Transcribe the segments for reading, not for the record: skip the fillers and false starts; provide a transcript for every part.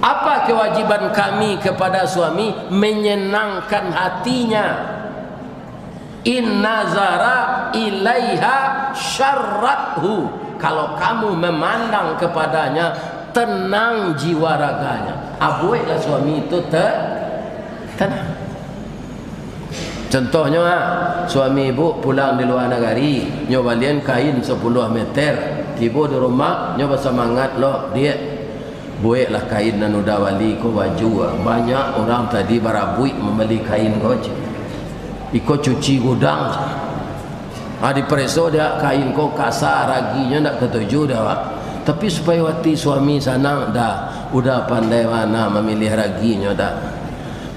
Apa kewajiban kami kepada suami? Menyenangkan hatinya. In nazara ilaiha syarrathu. Kalau kamu memandang kepadanya, tenang jiwa raganya. Buatlah suami itu tenang. Contohnya, suami ibu pulang di luar negeri, nyobalian kain 10 meter. Ibu di rumah nyoba semangat loh dia. Buatlah kain dan udah wali ko baju. Banyak orang tadi barabui membeli kain ko. Iko cuci gudang. Di preso dia kain ko kasar, raginya nak ketujuh dah. Tapi supaya wati suami senang dah, udah pandai mana memilih raginya dah.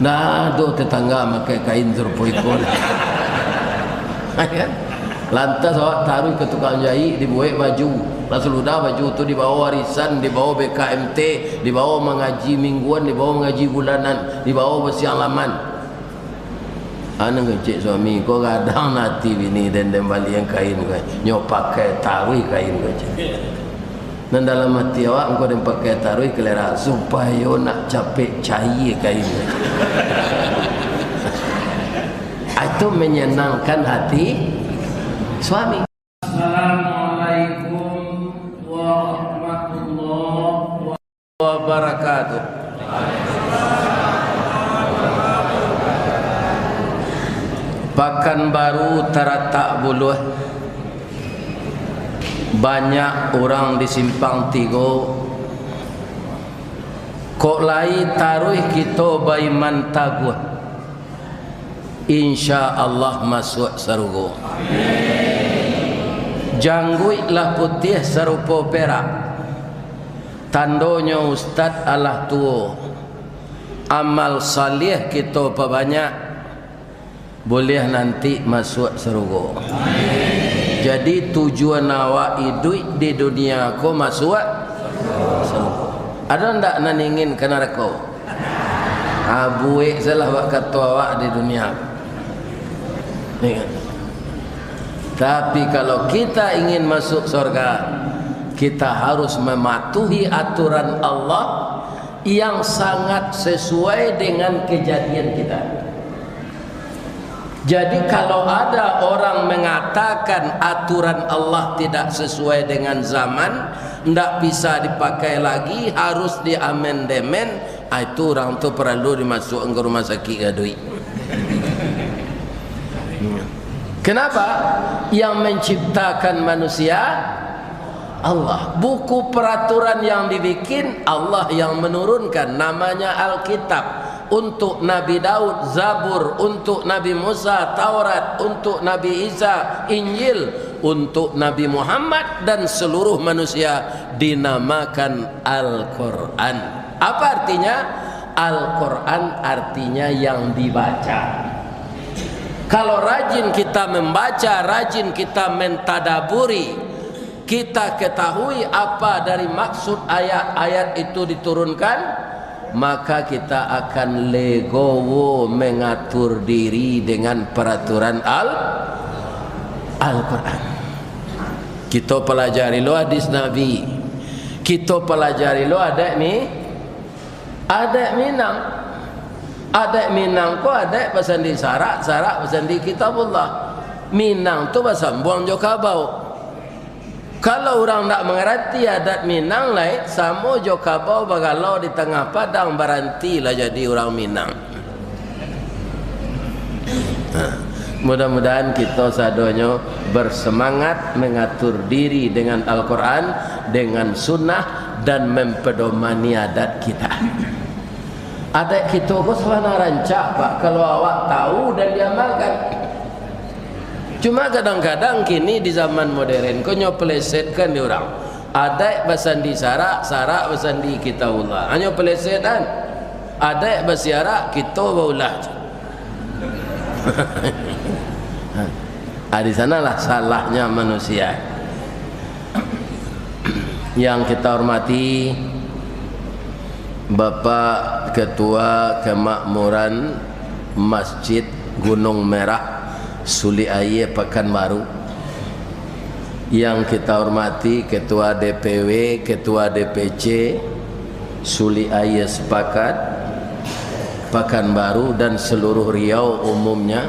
Nah, do tetangga pakai kain terpoikol. Kan? Lantas awak taruh ke tukang jahit, dibuat baju. Lalu sudah baju tu dibawa warisan, dibawa BKMT, dibawa mengaji mingguan, dibawa mengaji bulanan, dibawa bersiang laman. Anu ngecek suami, kau kadang nanti bini dan balik yang kain kau, nyok pakai taruh kain kau. Dan dalam hati awak engkau dan pakai taruh kelera supaya nak capek cair kain kau. Itu menyenangkan hati suami. Assalamualaikum warahmatullahi wabarakatuh. Pekanbaru Taratak Buluh. Banyak orang di Simpang Tigo. Kok lai taruh kita baiman taguh. Insya Allah masuk sarugo. Jangguitlah putih serupa perak. Tandonya Ustaz Allah tua. Amal salih kita perbanyak. Boleh nanti masuk surga. Jadi tujuan awak hidup di dunia ko masuk surga. Ada ndak nan ingin ke neraka? Buik salah wak kata awak di dunia. Tapi kalau kita ingin masuk surga, kita harus mematuhi aturan Allah yang sangat sesuai dengan kejadian kita. Jadi kalau ada orang mengatakan aturan Allah tidak sesuai dengan zaman, tidak bisa dipakai lagi, harus diamandemen, itu orang tu perlu dimasukkan ke rumah sakit gadui. Kenapa? Yang menciptakan manusia Allah. Buku peraturan yang dibikin Allah yang menurunkan, namanya Alkitab. Untuk Nabi Daud Zabur, untuk Nabi Musa Taurat, untuk Nabi Isa Injil, untuk Nabi Muhammad dan seluruh manusia dinamakan Al-Quran. Apa artinya? Al-Quran artinya yang dibaca. Kalau rajin kita membaca, rajin kita mentadaburi, kita ketahui apa dari maksud ayat-ayat itu diturunkan, maka kita akan legowo mengatur diri dengan peraturan Al-Quran. Kita pelajari lo hadis Nabi, kita pelajari lo adat Minang ko adat pasal di sarak pasal di kitabullah. Minang tu pasal buang jokabau. Kalau orang tak mengerti adat Minang lain, sama jokabau bagalau di tengah padang baranti lah jadi orang Minang. Mudah-mudahan kita sadonyo bersemangat mengatur diri dengan Al-Quran, dengan sunnah dan mempedomani adat kita. Adat kita kok sebenarnya rancak Pak, kalau awak tahu dan diamalkan. Cuma kadang-kadang kini di zaman modern kau nyoplesetkan di orang. Ada basandi sarak basandi kitabullah. Hanya pelesetan. Ada basiarak kita baulah. Di sanalah salahnya manusia. Yang kita hormati Bapak Ketua Kemakmuran Masjid Gunung Merah Suli Aye Pekanbaru, yang kita hormati Ketua DPW, Ketua DPC, Suli Aye sepakat, Pekanbaru dan seluruh Riau umumnya,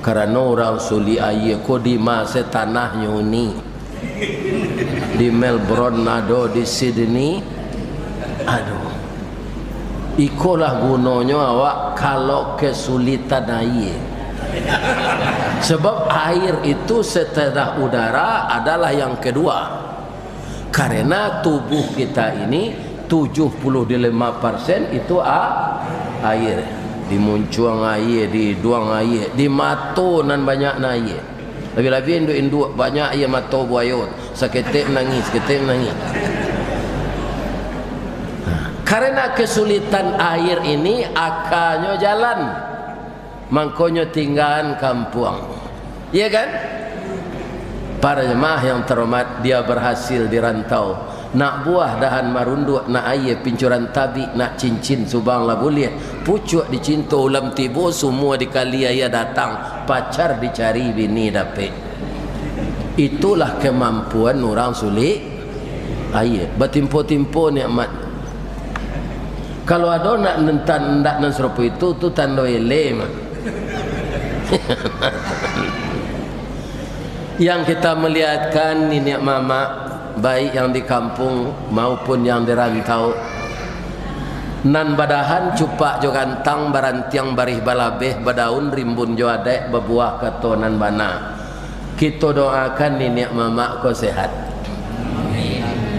karena orang Suli Aye ko di masa tanahnya ini, di Melbourne ada, di Sydney aduh, ikolah gunanya awak kalau kesulitan air. Sebab air itu setelah udara adalah yang kedua, karena tubuh kita ini 75% itu air. Dimuncuang air, diduang air, di mato nan banyak air. Lebih-lebih induk banyak air mato buayot. Seketik menangis, seketik menangis. Karena kesulitan air ini akannya jalan, mangkonyo tinggalan kampung. Iya kan? Para jemaah yang terhormat, dia berhasil dirantau. Nak buah dahan marunduk, nak air pincuran tabi, nak cincin subang lah boleh. Pucuk dicinta ulam tibo, semua dikali ayah datang. Pacar dicari, bini dapet. Itulah kemampuan orang sulit air. Bertimpo-timpo nikmat. Kalau ada nak nentak nan serupa itu tanda ele mah. Yang kita melihatkan nenek mama, baik yang di kampung maupun yang di rantau, nan badahan cupak jo gantang barantiang barih balabeh badaun rimbun jo adek berbuah katonan bana. Kita doakan nenek mama ko sehat.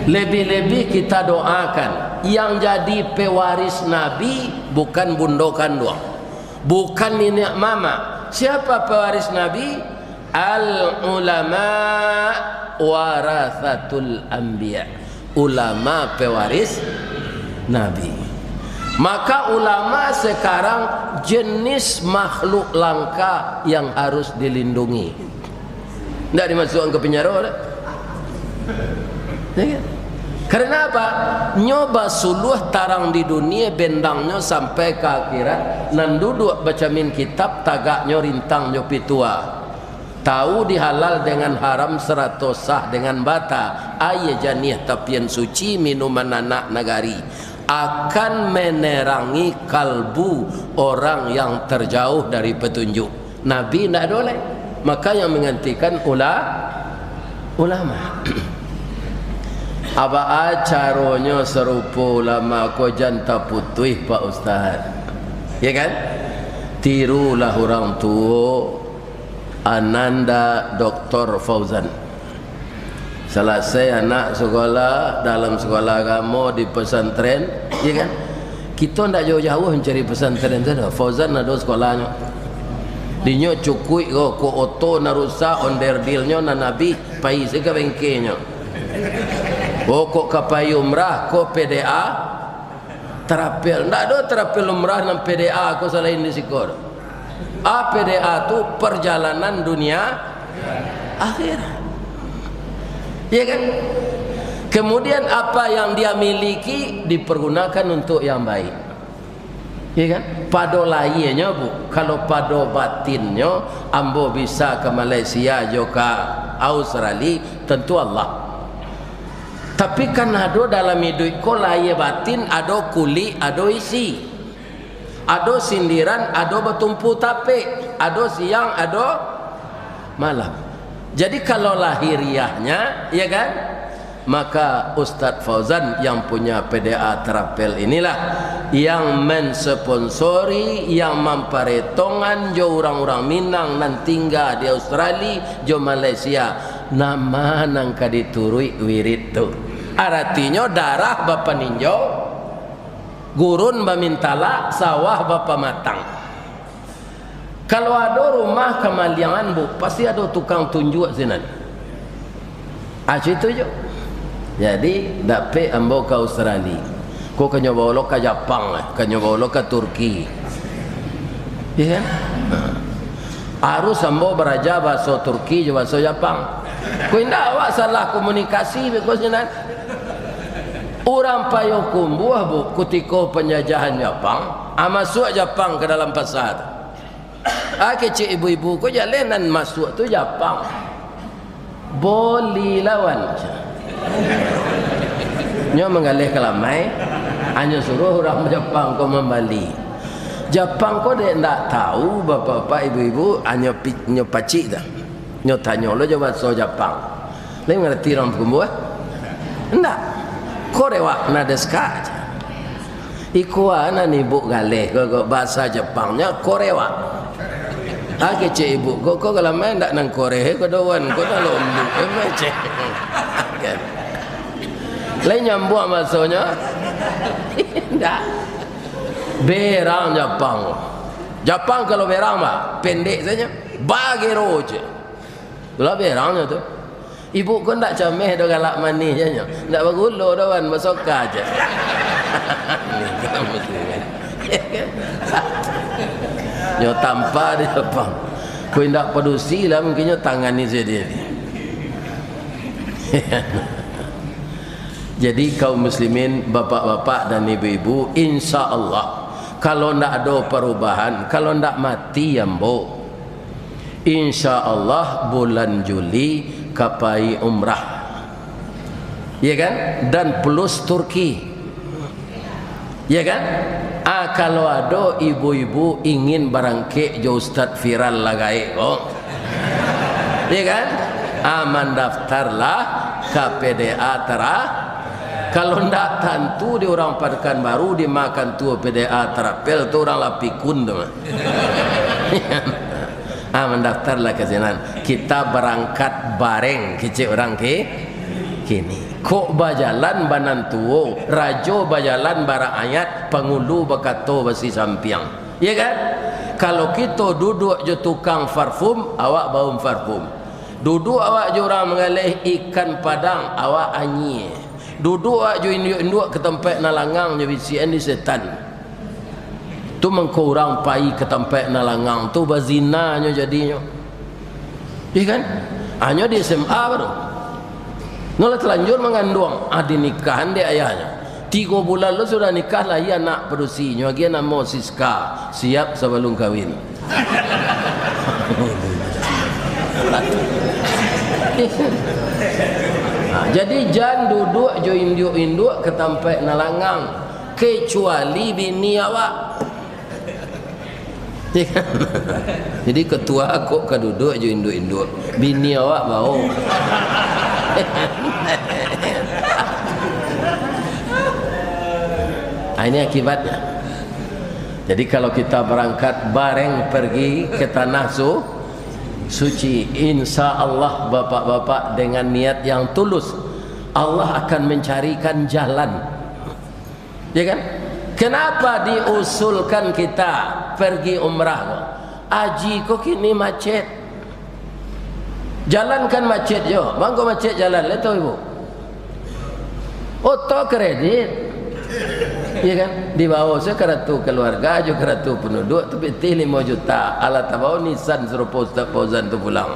Lebih-lebih kita doakan yang jadi pewaris Nabi bukan bundokan doang, bukan nenek mama. Siapa pewaris Nabi? Al ulama warathatul anbiya. Ulama pewaris Nabi. Maka ulama sekarang jenis makhluk langka yang harus dilindungi. Tidak dimasukkan ke penjara dah. Ya, karena apa? Nyoba suluh tarang di dunia bendangnya sampai ke akhirat. Nan duduk baca min kitab tagaknya rintang nyopi tua. Tahu dihalal dengan haram seratus sah dengan bata. Ayah janih tapian suci minuman anak negari akan menerangi kalbu orang yang terjauh dari petunjuk. Nabi tidak boleh. Maka yang menggantikan ulama. Apa acaranya serupa ulama ko janta putih Pak Ustaz, ya kan? Tirulah orang tua Ananda Dr. Fauzan. Selesai anak sekolah dalam sekolah agama di pesantren, ya kan? Kita tidak jauh-jauh mencari pesantren saja. Fauzan ada sekolahnya. Dinyo cukui ko oto narusa onderdilnya na nabi pai seka bengkenya. Kok kapai umrah ko PDA terapel. Ndak ada terapel umrah nan PDA ko selain di sikor. PDA tu perjalanan dunia akhirat. Ya kan? Kemudian apa yang dia miliki dipergunakan untuk yang baik. Ya kan? Pado lainnya bu, kalau pado batinnya ambo bisa ke Malaysia juga Australia, tentu Allah. Tapi kan ada dalam hidup ko laye batin, ada kuli, ada isi, ada sindiran, ada bertumpu tape, ada siang, ada malam. Jadi kalau lahiriahnya, ya kan, maka Ustadz Fauzan yang punya PDA terapel inilah yang mensponsori, yang memperhitungan jo orang-orang Minang nan tinggal di Australia, jo Malaysia, nama nangka diturui wirid tu. Artinya darah bapa ninjau, gurun bamintala, sawah bapa matang. Kalau ada rumah kemaliangan bu, pasti ada tukang tunjuk sinan. Itu je. Jadi dapat ambo ke Australia, ko kanyo bawa ke Jepang, kanyo bawa ke Turki, ya kan? Harus ambo beraja bahasa Turki, bahasa Jepang. Ko indah awak salah komunikasi because sinan. Orang payokum buah bu, ketika penjajahan Jepang, masuk Jepang ke dalam pasar. Kecik ibu-ibu ko jalanan masuk tu Jepang. Boleh lawan. Nyo mengalih kelamai Hanya suruh orang Jepang kau membali. Jepang kau dia tak tahu bapak-bapak ibu-ibu hanya pacik dah. Nyo tanya lo jawab so Jepang. Lain ngerti orang kumbu Enggak. Korewa na deska aja. Ikuan ni ibu galeh kau bahasa Jepangnya korewa. Ake cik ibu kau kalau main tak nang Korea kau doan kau dah lombu macam. Lain nyambung maksudnya. Enggak. Berang Jepang. Jepang kalau berang mah pendek saja. Bagi roje. Itulah berangnya tu. Ibu kau tak cameh dah galak manis je. Tak bergulur dah kan bersoka aja. Nyo tanpa di Jepang. Kau tidak produksi lah mungkinnya tangan ni sendiri. Jadi kaum muslimin, bapak-bapak dan ibu-ibu, insya Allah kalau tidak ada perubahan, kalau tidak mati ambo, insya Allah bulan Juli kapai umrah, ya kan? Dan plus Turki, ya kan? Kalau ada ibu-ibu ingin barangke jo Ustaz viral lagai, ya kan? Mendaftarlah KPDA terah. Kalau ndak tentu di orang Padekan Baru dimakan tua PDA terapel tu orang lapikun tu. Mendaftarlah ke sana. Kita berangkat bareng kecik orang kini. Kok bajalan banan tuo, rajo bajalan bara ayat, pengulu bakato basi sampiang. Ya kan? Kalau kita duduk je tukang parfum, awak bau parfum. Duduk awak je orang mengalih ikan padang, awak anyi. Duduk aja induk ke tempat nalangang jadi sian di setan. Tu mengkurang pai ke tempat nalangang tu bazinanya jadinya. Iya kan? Hanya di SMA baru. Nolak telanjur mengandung, dinikahan dia ayahnya. 3 bulan lo sudah nikah lah ia anak perusinya. Dia nama Siska, siap sebelum kahwin. Jadi jangan duduk jo induk-induk ke tempat nalangang kecuali bini awak. Jadi ketua aku ke duduk jo induk-induk, bini awak mau. Ini akibatnya. Jadi kalau kita berangkat bareng pergi ke tanah suci, insya Allah bapak-bapak dengan niat yang tulus Allah akan mencarikan jalan, ya kan? Kenapa diusulkan kita pergi umrah? Haji kok kini macet, jalan kan macet jo, bangko macet jalan, lihat tahu ibu, oto kredit, ya kan? Di bawah saya keratu keluarga, juga keratu penduduk, tapi 5 juta. Alat tabau Nissan serupa Ustaz Fauzan tu pulang.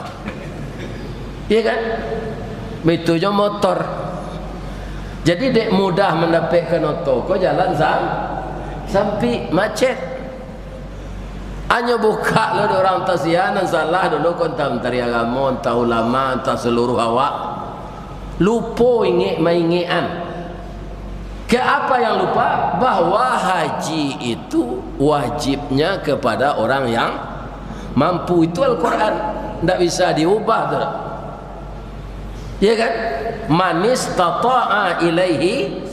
Iya kan? Begitu je motor. Jadi dek mudah mendapatkan oto. Kau jalan sampai macet. Hanya buka lo orang tasianan salah dulu kau entah menteri agama, entah ulama, entah seluruh awak. Lupa ingat. Ke apa yang lupa? Bahwa haji itu wajibnya kepada orang yang mampu. Itu Al-Quran, tidak bisa diubah tu. Ya kan? Man istata'a ilaihi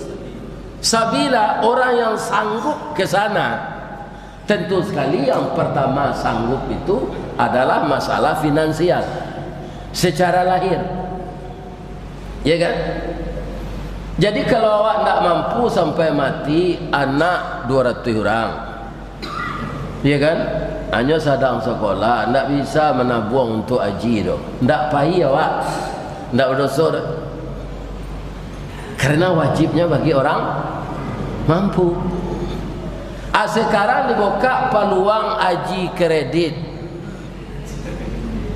sabila, orang yang sanggup ke sana. Tentu sekali yang pertama sanggup itu adalah masalah finansial secara lahir. Ya kan? Jadi kalau awak tak mampu sampai mati anak 200 orang, ya kan? Hanya sedang sekolah, tak bisa menabung untuk haji tu. Tak payah awak, tak berdosa. Karena wajibnya bagi orang mampu. Sekarang dibuka peluang haji kredit.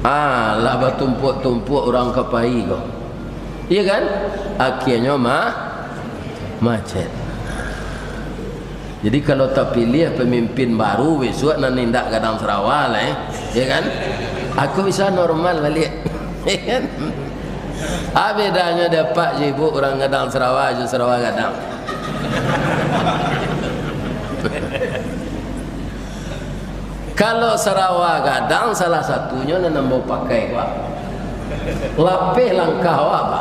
Lah bertumpuk-tumpuk orang kepai kau. Iya kan? Akhirnya macet. Jadi kalau tak pilih pemimpin baru besok nak nindak Gadang Sarawak lah, ya kan? Aku bisa normal balik. Ya kan? Bedanya dapat je ibu orang Gadang Sarawak je Sarawak Gadang. Kalau Sarawak gadang salah satunya nambah pakai Pak. Lapeh langkah apa?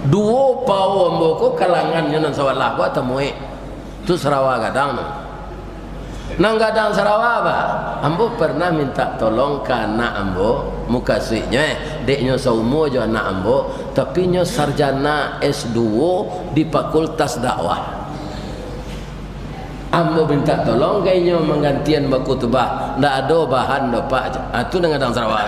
Dua pau amboko kalangannya nan sawalah Pak temui. Tu Sarawak gadang. Nang gadang Sarawak apa? Ambo pernah minta tolong ke anak ambo, mukasihnya deknya saumo jo anak ambo, tapi nyo sarjana S2 di Fakultas Dakwah. Ambo minta tolong kayaknya menggantian baku tebah, ndak ada bahan dah Pak. Itu dengan gadang Sarawak.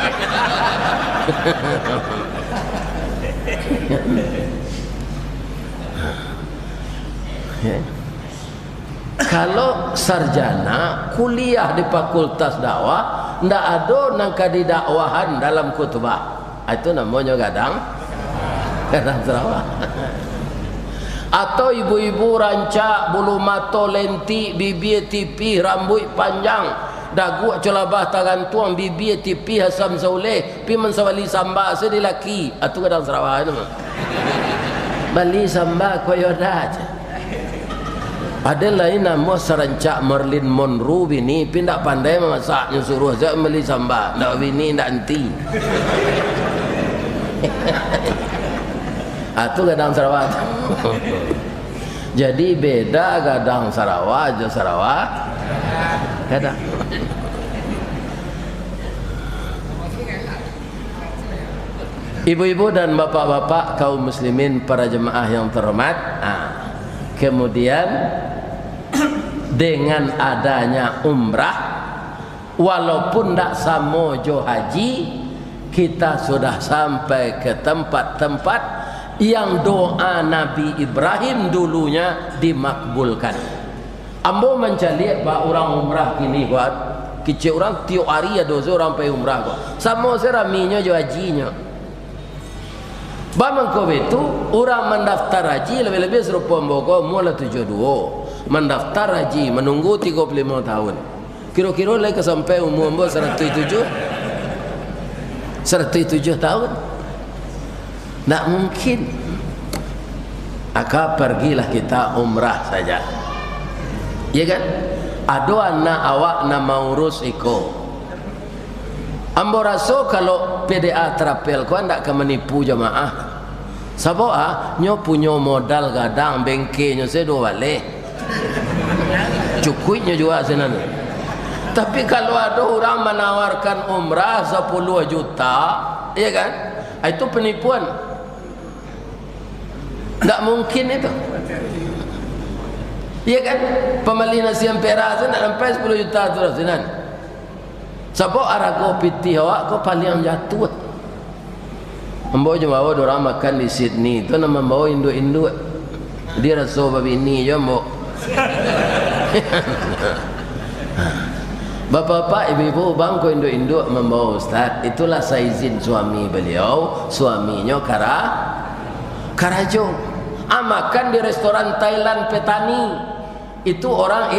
Kalau sarjana kuliah di Fakultas Dakwah ndak ada nangka di dakwahan dalam khutbah, itu namanya gadang Sarawak. Atau ibu-ibu rancak bulu mata lenti, bibir tipis, rambut panjang, dagu celabah tangan tuang, bibir tipis asam sauleh, pi mensawali samba sedih laki, itu gadang Sarawak itu. Bali samba koyoda aja. Ada lain nama serancak Marilyn Monroe bini pindah pandai memasaknya, suruh saya beli sambal ndak bini ndak enti. Itu gadang Sarawak. Jadi beda gadang Sarawak aja Sarawak gadang. Ibu-ibu dan bapak-bapak kaum muslimin para jemaah yang terhormat, kemudian dengan adanya umrah, walaupun tidak sama jo haji, kita sudah sampai ke tempat-tempat yang doa Nabi Ibrahim dulunya dimakbulkan. Ambo mencari pak orang umrah kini buat kecil orang tiap hari ada orang pergi umrah kok. Sama seraminya jo hajinya. Bamang kau itu orang mendaftar haji lebih-lebih serupa mboko mula 72 mendaftar haji menunggu 35 tahun. Kira-kira lagi sampai umur 107 tahun. Tak mungkin. Maka pergilah kita umrah saja. Ya kan? Ada anak awak nama urus iko. Ambo rasa kalau PDA terapel kau ndak ke menipu jamaah. Sebab nyo punya modal gadang bengkelnya saya dua balik. Cukupnya juga senan. Tapi kalau ada orang menawarkan umrah 10 juta, ya kan? Itu penipuan. Tak mungkin itu. Ya kan? Pembeli nasi ampera tu nak sampai 10 juta tu rasinan. Sebab arago piti awak kau paling jatuh. Membawa jemaah orang makan di Sydney tu nama membawa induk-induk. Dia rasa babi ini je mau. Bapak-bapak, ibu-ibu, bangko induk-induk membawa ustaz. Itulah saya izin suami beliau, suaminya Karajo. Makan di restoran Thailand Petani. Itu orang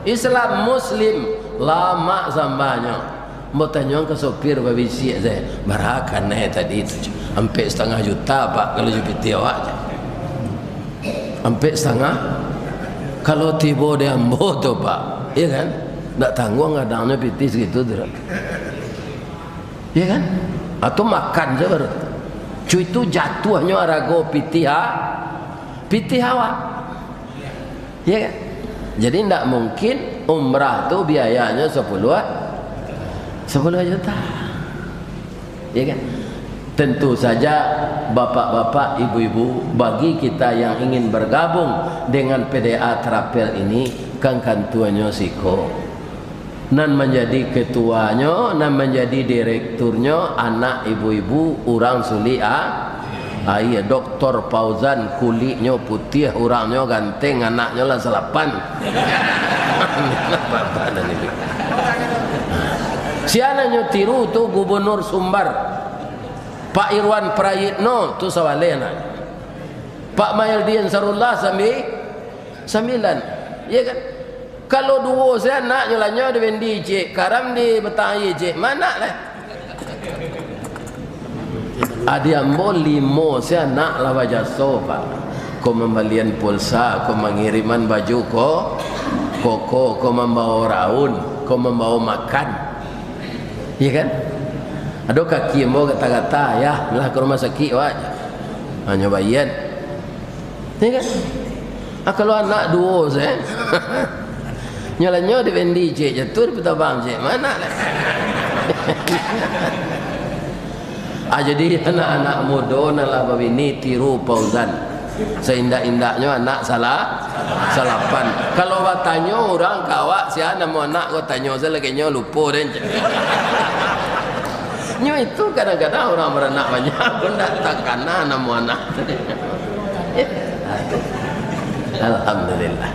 Islam Muslim lama sambanya. Mau tanya ke sopir babisi saya, berapa naik tadi itu? Sampai 1,5 juta pak kalau jupiti awak. Sampai 1,5. Kalau tiba dia ambo tu pak, ya kan? Tak tanggung kadangnya piti segitu tu. Ya kan? Atau makan je baru. Cuy itu jatuhnya arago piti awak. Ya kan? Jadi tidak mungkin umrah tu biayanya 10 juta. Ya kan? Tentu saja bapak-bapak, ibu-ibu, bagi kita yang ingin bergabung dengan PDA Terapel ini, kan tuanya siko. Nan menjadi ketuanya, nan menjadi direkturnya anak ibu-ibu orang suli iya Dr. Fauzan kulitnya putih, orangnya ganteng, anaknya lah 8. Siananya tiru tu Gubernur Sumbar Pak Irwan Prayitno tu sawalena. Pak Mayaldin Sarullah 9. Ya kan? Kalau dua saya nak nyolanya di Wendi cik, karam di Betayi cik, mana lah? Adi ambo 5 saya nak lah wajah sofa. Kau membalian pulsa, kau mengiriman baju, kau membawa raun, kau membawa makan. Iya kan? Ada kaki mau kata-kata, ya, lah ke rumah sakit wajah. Hanya bayan. Iya kan? Kalau anak dua saya, nyalanya di vendi je jatuh di petabang je mana lah. Jadi anak-anak muda nalah babini tiru Fauzan. Seindah-indahnya anak salapan. Kalau bertanya orang kawak si anak mau anak kau tanya saya lagi lupa dan. Nyo itu kadang-kadang orang beranak banyak pun tak kena nama anak. Alhamdulillah.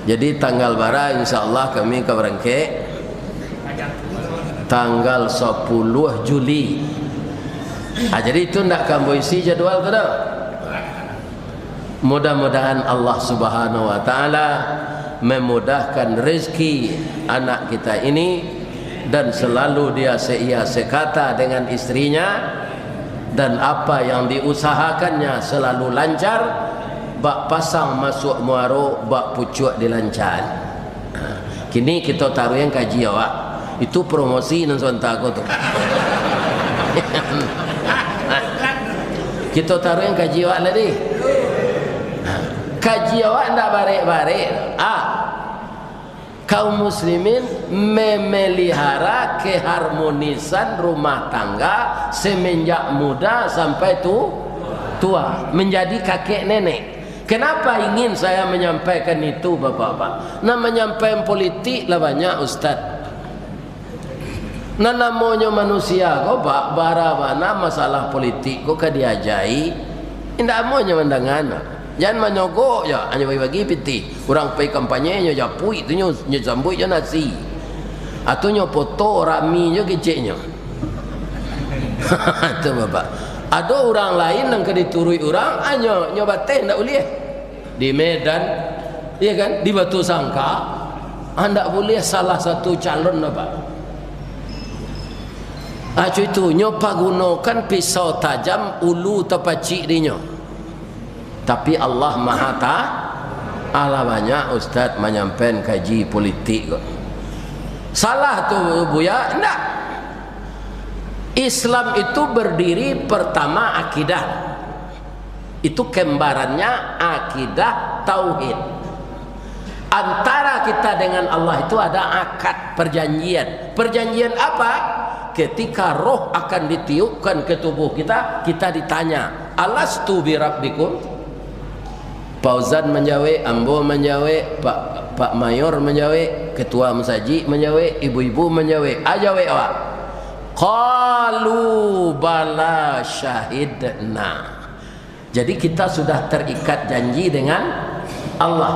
Jadi tanggal bara insyaallah kami ke berangke tanggal 10 Juli. Jadi itu ndak kamu isi jadwal tu dah. Mudah-mudahan Allah Subhanahu wa taala memudahkan rezeki anak kita ini dan selalu dia seia sekata dengan istrinya dan apa yang diusahakannya selalu lancar. Bak pasang masuk muaro, bak pucuk dilancar. Kini kita taruh yang kaji awak. Itu promosi dan sebentar aku tu. Kita taruh yang kaji awak tadi. Kaji awak ndak barek-barek. Kaum muslimin memelihara keharmonisan rumah tangga semenjak muda sampai tua, menjadi kakek nenek. Kenapa ingin saya menyampaikan itu bapak-bapak? Nah, menyampaikan politik lah banyak ustaz. Nah, namanya manusia kok pak barabana masalah politik kok diajai. Indah maunya mendangan. Jangan menyogok ya, hanya bagi-bagi piti. Orang pergi kampanye nya japui tu nya sambut je nasi. Atau nya foto rami je keceknya. Itu bapak. Ada orang lain yang diturui orang hanya nyoba teh ndak boleh. Di Medan, iya kan? Di Batu Sangka, ndak boleh salah satu calon apa. Itu nyoba gunakan pisau tajam ulu tepacik dinyo. Tapi Allah Maha Ta'ala banyak ustaz menyampaikan kaji politik kok. Salah tu buya? Enggak. Islam itu berdiri pertama akidah. Itu kembarannya akidah tauhid. Antara kita dengan Allah itu ada akad perjanjian. Perjanjian apa? Ketika roh akan ditiupkan ke tubuh kita, kita ditanya, alastu bi rabbikum? Fauzan menjawab, Ambo menjawab, Pak Mayor menjawab, Ketua Masjid menjawab, ibu-ibu menjawab. Ajawab awak. Qalu bala syahidna. Jadi kita sudah terikat janji dengan Allah.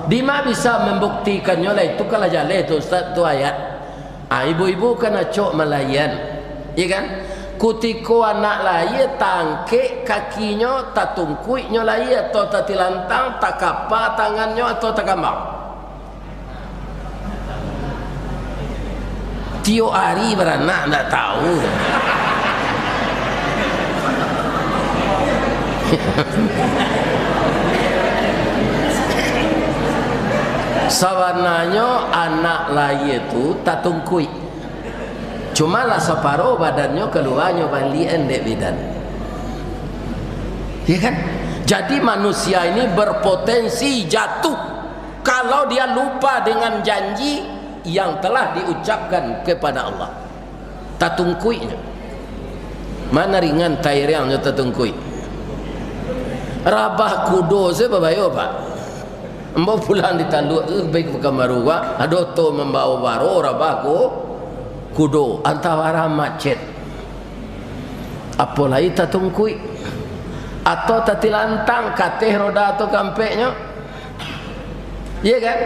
Dima bisa membuktikannya lah itu kalau jalan itu ustaz tu ayat. Ibu-ibu kena cok melayan, ya kan? Kutiko anak lahir tangke kakinya tatungkuinya lahir atau tatilantang tak kapa tangannya atau tak kambang. Tio hari beranak tak tahu. Sebenarnya anak lahir itu tak tungkui. Cuma lah separuh badannya keluarnya balian dek bidan. Ya kan? Jadi manusia ini berpotensi jatuh kalau dia lupa dengan janji yang telah diucapkan kepada Allah. Tatungkuinya. Mana ringan tairangnya tatungkui. Rabah kudo saya babayo pak. Mbak pulang ditanduk tu baik ke Maruwa, ada tu membawa baro rabah kudo antara macet. Apalagi tatungkui atau tatilantang kateh roda atau kampeknya. Iya kan?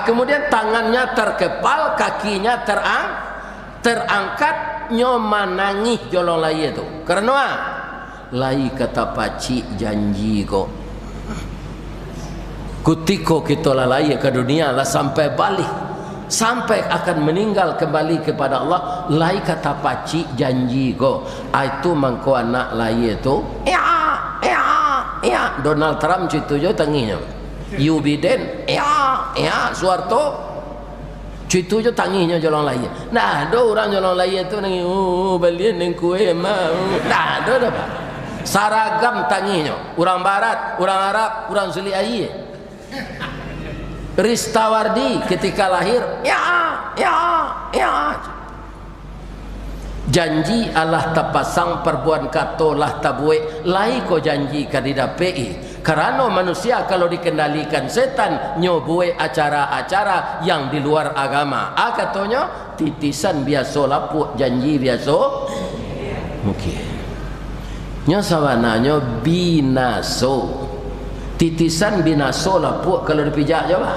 Kemudian tangannya terkepal, kakinya terangkat, nyomanangih jolong lai itu. Karena lai kata pacik janji kok. Kutiko kita lalai ke dunia lah sampai balik sampai akan meninggal kembali kepada Allah. Lai kata pacik janji ko itu mangko anak lai itu ya Donald Trump itu jo tanginya you Biden ya Suharto itu jo tanginya jolong lai. Nah do orang jolong lai itu nangi balian neng kue mah nah do apa saragam tanginya orang barat, orang Arab, orang Suli Ayi. Ristawardi ketika lahir ya janji Allah tapasang perbuan kato lah tabue lai ko janji kadida PI karena manusia kalau dikendalikan setan nyobue acara-acara yang di luar agama katonya titisan biasa lapuk janji biasa mungkin nya sawananya binaso titisan binaso lapuk kalau dipijak coba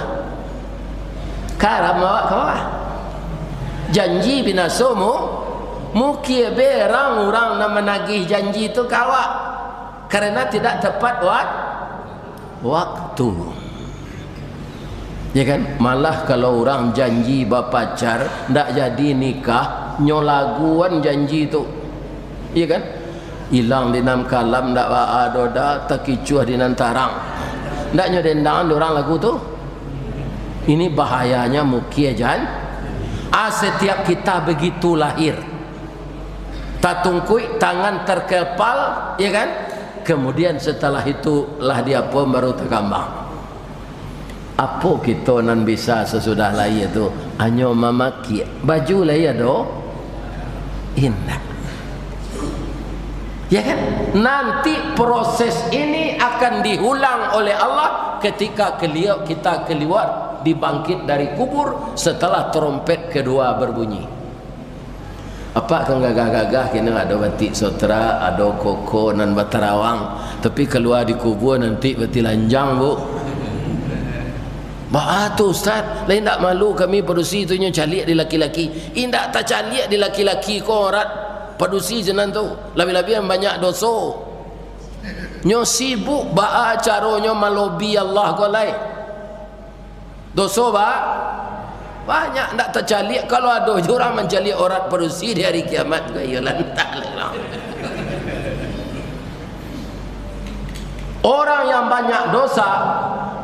karam awak kawa janji binaso mungkin berang orang nak menagih janji itu kawa karena tidak tepat waktu ya kan. Malah kalau orang janji berpacar ndak jadi nikah nyolaguan janji itu ya kan, hilang di nam kalam ndak adoda takicuah di nantarang ndak nyodendang orang lagu tu. Ini bahayanya mungkin jan setiap kita begitu lahir tatungkui tangan terkepal ya kan, kemudian setelah itu lah dia pun baru terkambang. Apa kita nan bisa sesudah lahir itu hanya memaki baju lahir do indah ya kan. Nanti proses ini akan diulang oleh Allah ketika kita keluar dibangkit dari kubur setelah trompet kedua berbunyi. Apa kan gagah-gagah kena ada batik sotra, ada koko nan batarawang, tapi keluar di kubur nanti bati lanjang bu. Tu Ustaz, lain tak malu kami padusi tu nya caliak di laki-laki. Indak tak caliak di laki-laki ko rat padusi jenan tu. Lebih-lebih yang banyak dosa. Nyo sibuk ba caronyo malobi Allah ko lai. Dosa banyak ndak tercaliak. Kalau ada orang mencaliak orang padusi di hari kiamat gaya lantak lah. Orang yang banyak dosa,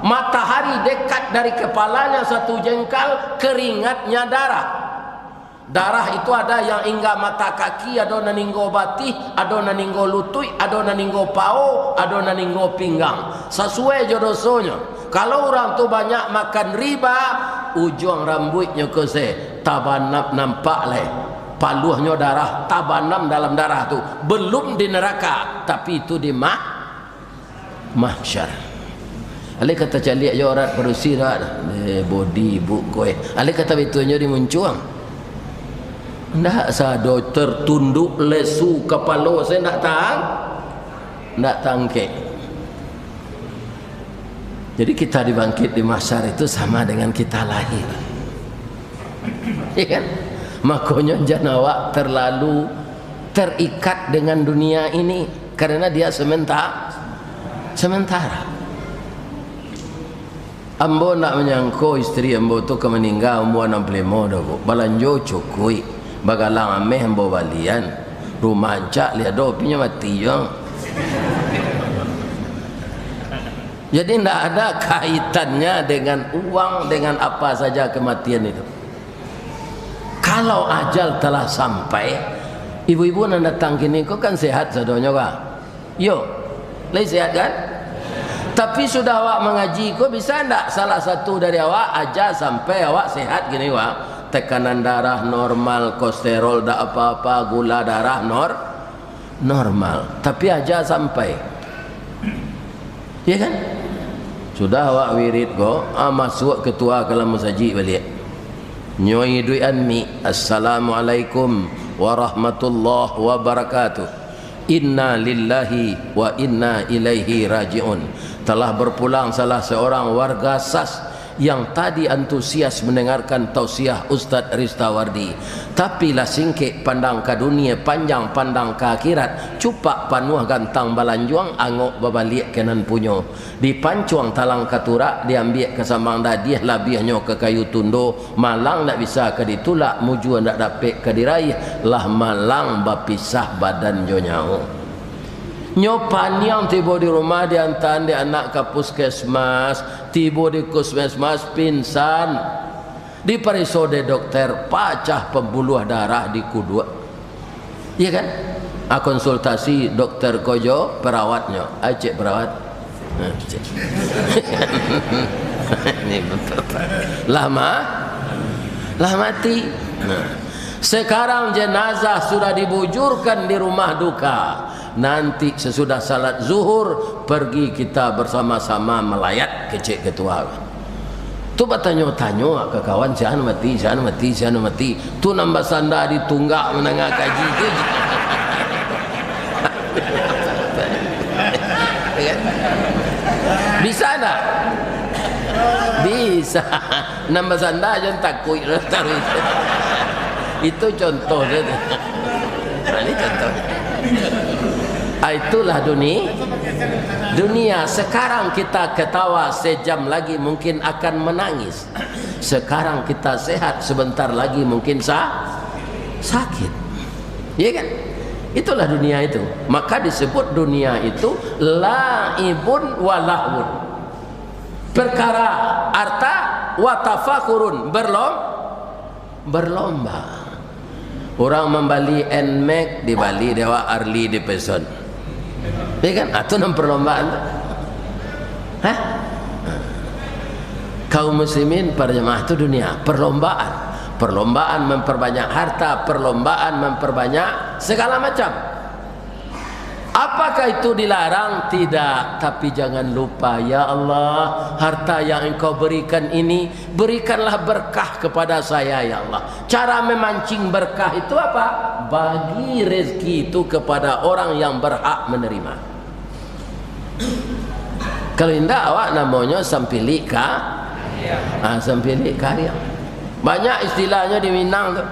matahari dekat dari kepalanya satu jengkal, keringatnya darah. Darah itu ada yang hingga mata kaki, ada naninggo batih, ada naninggo lutui, ada naninggo pao, ada naninggo pinggang. Sesuai jodohnya. Kalau orang tu banyak makan riba, ujung rambutnya kese tabanap nampak leh. Paluhnya darah, tabanam dalam darah tu. Belum di neraka, tapi itu di mahsyar. Ale kata caliak yo orang berusi dah body buk koe. Ale kata betunya dimuncuang. Ndak sado tertunduk lesu kepala saya ndak tahan. Ndak tangke. Jadi kita dibangkit di mahsyar itu sama dengan kita lahir. Ya kan? Makanya jangan awak terlalu terikat dengan dunia ini karena dia sementara. Ambo nak menyangko istri ambo tu ke meninggal umur 65 dah bu. Balanjo cukui bagalang ameh ambo balian rumah cak lihat do punya mati je. Jadi tidak ada kaitannya dengan uang, dengan apa saja kematian itu. Kalau ajal telah sampai, ibu-ibu nak datang kini kau kan sehat sadonya kah? Yo, lagi sehat kan? Tapi sudah awak mengaji kau bisa ndak salah satu dari awak aja sampai awak sehat gini wak, tekanan darah normal, kolesterol tak apa-apa, gula darah normal, tapi aja sampai, ya kan? Sudah awak wirid kau, masuk ketua kalam masjid balik. Nyoi dui anmi, assalamualaikum warahmatullahi wabarakatuh. Inna lillahi wa inna ilaihi raji'un. Telah berpulang salah seorang warga SAS yang tadi antusias mendengarkan tausiah Ustaz Ristawardi, tapi lah singkik pandang ke dunia, panjang pandang ke akhirat, cupak panuh gantang balanjuang, angok babalik kenan punyo, dipancuang talang katurak, diambil ke samang dadiah labihnya ke kayu tundo, malang tak bisa ke ditulak, mujuan tak dapat ke diraih, lah malang bapisah badan jo nyau. Nyopan yang tiba di rumah diantar di anak ke puskesmas, tiba di puskesmas pingsan, di perisode dokter pacah pembuluh darah di kudua, iya kan? Konsultasi dokter Kojo perawatnya, cek perawat, cek. Ini betul. Lah mati. Sekarang jenazah sudah dibujurkan di rumah duka. Nanti sesudah salat zuhur pergi kita bersama-sama melayat ke cik ketua. Tu bertanya-tanya ke kawan, siapa mati, siapa mati, siapa mati. Tu nambah sanda ditunggak menengah kaji tu. Bisa tak? Bisa. Nambah sanda jangan takut. Itu contoh saja. Ini contoh. Itulah dunia. Sekarang kita ketawa, sejam lagi mungkin akan menangis. Sekarang kita sehat, sebentar lagi mungkin sakit. Ya kan? Itulah dunia itu. Maka disebut dunia itu laibun wa lahwun. Perkara harta wa tafakurun, berlomba. Orang membeli NMAX di Bali, dewa Harley di Peson. Ya kan? Itu nama perlombaan. Hah? Kaum muslimin para jemaah itu dunia, perlombaan memperbanyak harta, perlombaan memperbanyak segala macam. Apakah itu dilarang? Tidak. Tapi jangan lupa, ya Allah, harta yang engkau berikan ini, berikanlah berkah kepada saya, ya Allah. Cara memancing berkah itu apa? Bagi rezeki itu kepada orang yang berhak menerima. Kalau tidak, awak namanya sampilik sampilik karya. Banyak istilahnya di Minang tu.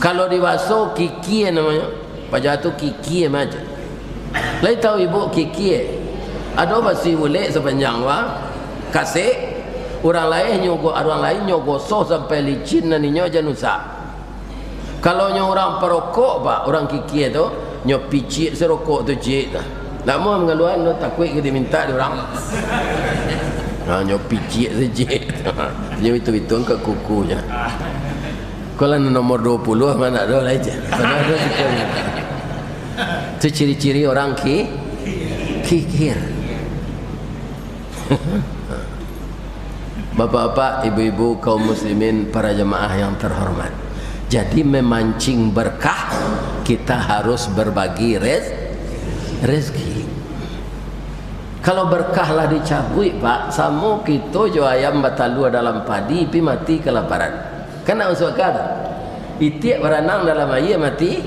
Kalau di Waso kiki namanya. Pada tu kiki macam. Lai tahu ibu kiki. Ada basi boleh sepanjang kasih orang lain nyogosoh sampai licin naninya janusa. Kalau orang perokok pak, orang kiki tu nyopicik serokok tu cik. Tak mau mengeluarkan tu takut kita minta dia orang. Nyopicik saja. Dia itu ke kukunya. Kalau nomor 20 mana ada aja. Mana ada sikapnya. Itu ciri-ciri orang kikir. Bapak-bapak, ibu-ibu, kaum muslimin, para jemaah yang terhormat. Jadi memancing berkah, kita harus berbagi rezeki. Kalau berkahlah dicabui pak, samu kita jo ayam batalu dalam padi, pi mati kelaparan. Kena usah kata, itiak berenang dalam air mati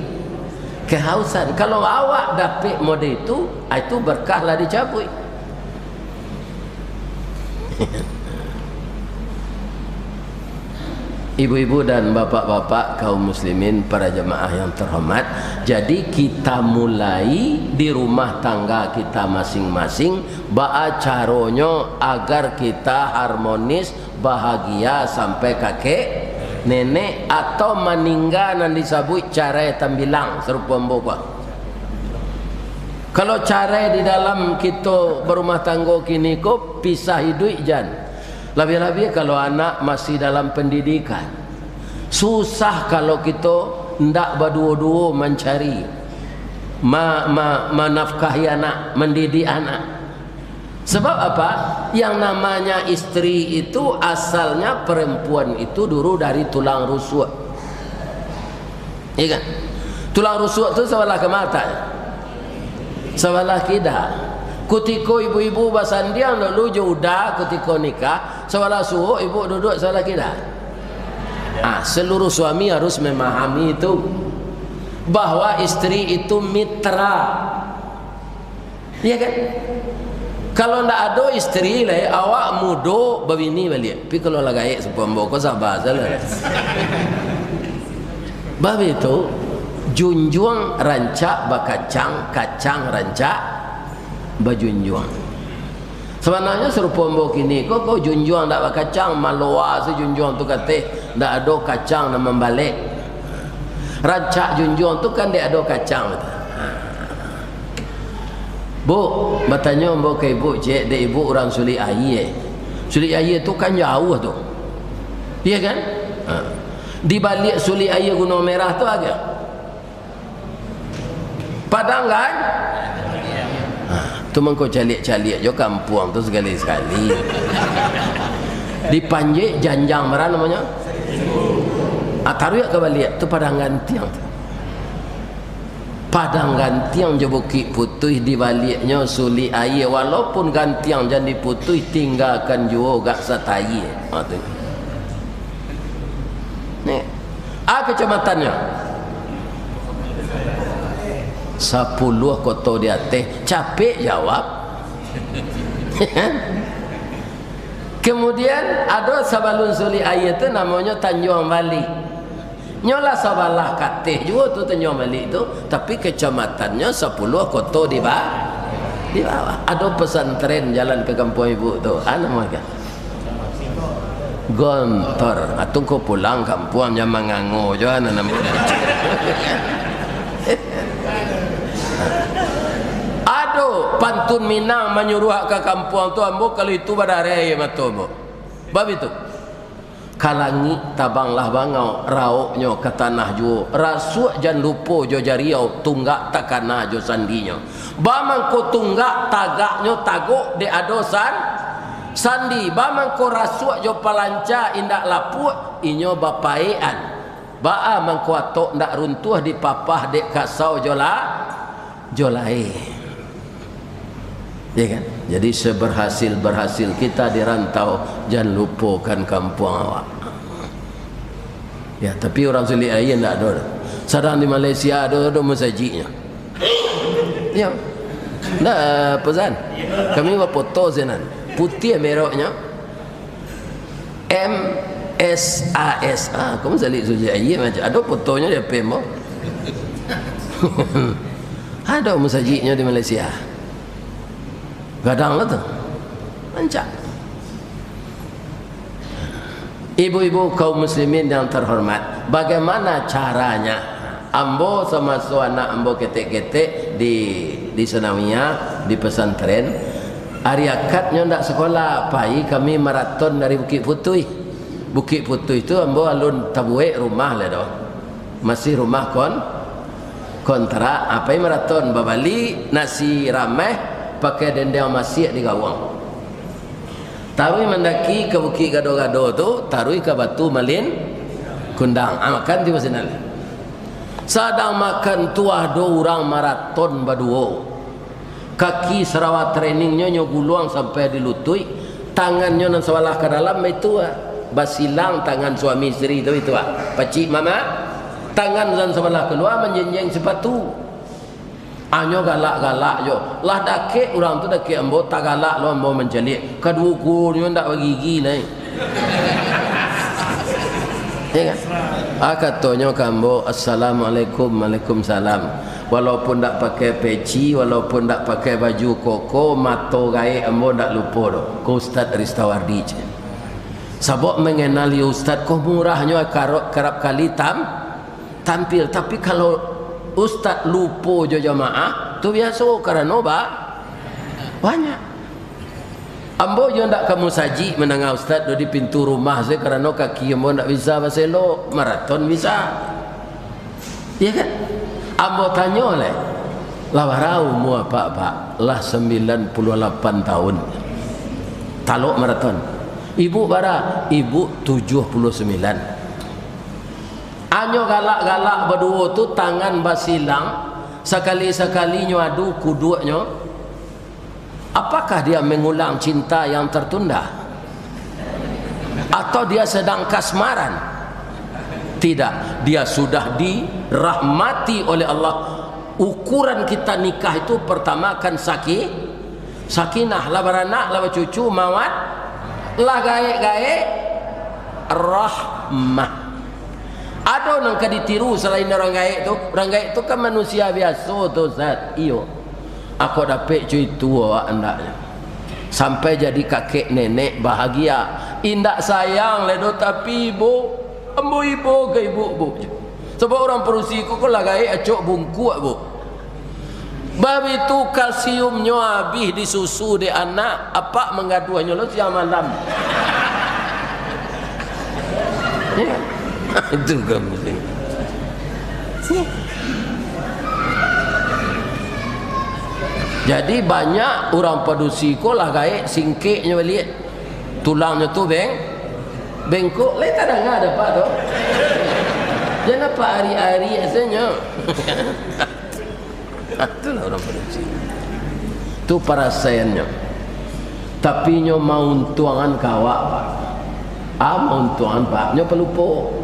kehausan. Kalau awak dapat mode itu berkahlah dicabui. Ibu-ibu dan bapak-bapak, kaum muslimin, para jemaah yang terhormat. Jadi kita mulai di rumah tangga kita masing-masing, ba'a caronyo agar kita harmonis, bahagia sampai kakek nenek atau meninggal dan disebut cara tambilang serupa mbok. Kalau cara di dalam kita berumah tangga kini ko pisah hidup jan. Lebih-lebih kalau anak masih dalam pendidikan. Susah kalau kita ndak berdua-dua mencari menafkahi anak, mendidik anak. Sebab apa? Yang namanya istri itu asalnya perempuan itu dulu dari tulang rusuk. Iya kan? Tulang rusuk itu sebelah ke mata, sebelah kida. Ketika ibu-ibu basandiang dulu juda ketika nikah, sebelah suhu ibu duduk sebelah kida. Seluruh suami harus memahami itu, bahwa istri itu mitra. Iya kan? Kalau ndak ada istri lah, awak mudo babini balik. Tapi kalau lagai sepombo kau sabar salah. Bab itu junjung rancak bakacang, kacang rancak bajunjung. Sebenarnya serupa mbok kini kau junjung ndak bakacang maloa sejunjung tu kata ndak ada kacang nak membalik. Rancak junjung tu kan dia ada kacang betul. Bu, bertanya mbok ke ibu, cik, dek ibu orang Suli Air. Suli Air tu kan jauh tu. Iya kan? Di balik Suli Air Gunung Merah tu agak Padang kan? Tu mengko calik-calik jo kampung tu sekali-sekali. Di Panjik Janjang mana namanya? Taruh ke balik tu Padang Gantiang tu. Padang Gantiang je Bukit Putih, di baliknya Suli Air. Walaupun Gantiang jadi putih, tinggalkan juga gak satai. Tu ni kecamatannya 10 kota di atas. Capek jawab. Kemudian ada sabalun Suli Air tu namanya Tanjung Balik. Nyolah sabalah katih juga tu Tanjung Balik tu, tapi kecamatannya 10 kota di bawah. Ada pesantren jalan ke kampung ibu tu. Ana mereka Gontor. Atau kau pulang kampung jangan mengangu je ana namanya. Aduh, pantun Minang menyuruh ke kampung tu ambo kalau itu badare matomo. Bab itu kalangi tabanglah bangau rauknya ke tanah jo rasuk jan lupo jo jariau tunggak takana jo sandinya bamang ko tunggak tagaknya tagok de adosan sandi bamang ko rasuk jo palanca indak lapuk inyo bapaean baa mangko atok ndak runtuh di papah dek kasau jolai. Ya kan? Jadi seberhasil kita di rantau, jangan lupakan kampung awak. Ya, tapi orang Suli Air tidak ada. Sedang di Malaysia ada masjidnya. Ya. Nah, pesan. Kami buat foto senan. Putih merahnya. MSAS. Kamu salik Suli Air macam ada fotonya dia pemo. Ada masjidnya di Malaysia. Gadang lah tu Mancak. Ibu-ibu kaum muslimin yang terhormat, bagaimana caranya ambo sama anak ambo ketek-ketek di Senawiyah, di pesantren hari akadnya ndak sekolah pai kami maraton dari Bukit Putih. Bukit Putih itu ambo alun tabuek rumah lah doh, masih rumah kontrak apa maraton babali nasi rameh pakai dendeng masih di gawang. Taruh mendaki ke Bukit Gado-Gado tu, taruh ke Batu Malin Kundang. Makan di sana. Sadang makan tuah do orang maraton baduo. Kaki Sarawak trainingnya nyo guluang sampai di lutut, tangannya nan sebelah ke dalam itu basilang tangan suami istri itu pacik mama, tangan dan sebelah keluar menjenjeng sepatu. Anyo galak-galak jo. Lah dakek orang tu dakek ambo tak galak lo ambo menjelik. Kedua kurnya ndak bergigi naik. Ya kan? Katanya kambo assalamualaikum, waalaikumsalam. Walaupun ndak pakai peci, walaupun ndak pakai baju koko, mato gae ambo ndak lupa do. Ko Ustaz Ristawardi. Sabok mengenali Ustaz ko murahnya kerap kali tampil, tapi kalau Ustaz lupa jo jamaah tu biasa kerana banyak. Ambo jo ndak kamu saji menangah Ustaz di pintu rumah saya kerana kaki ambo ndak bisa baselo maraton bisa. Ya kan? Ambo tanya oleh lawarau mu apa lah 98 tahun taluk maraton. Ibu bara ibu 79. Anyo galak-galak berdua tu tangan basilang sekali-sekali adu kudunya. Apakah dia mengulang cinta yang tertunda? Atau dia sedang kasmaran? Tidak, dia sudah dirahmati oleh Allah. Ukuran kita nikah itu pertama kan sakinah lah beranak lah cucu mawat lah gaek-gaek rahmah. Ada nang ditiru selain orang gaek tu. Orang gaek tu kan manusia biasa tu Ustaz. Iyo. Aku dapat cuy tua andaknya. Sampai jadi kakek nenek bahagia. Indak sayang ledo tapi ibu. Ambo ibu ke ibu bu. Sebab orang perusi ku lah gaek acok bungkuk bu. Bab itu kalsiumnya habis di susu di anak. Apa mengaduannya lo siang malam. Ya. Itu kamu sih. Jadi banyak orang padusiko lah gaek singkeknya balik tulangnya tu bengkok lain tak ada pak tu. Jangan pak hari-hari asalnya. Itulah orang padusi. Tu parasayannya. Tapi nyo mau tuangan kawak pak. Mau tuangan pak nyo pelupo.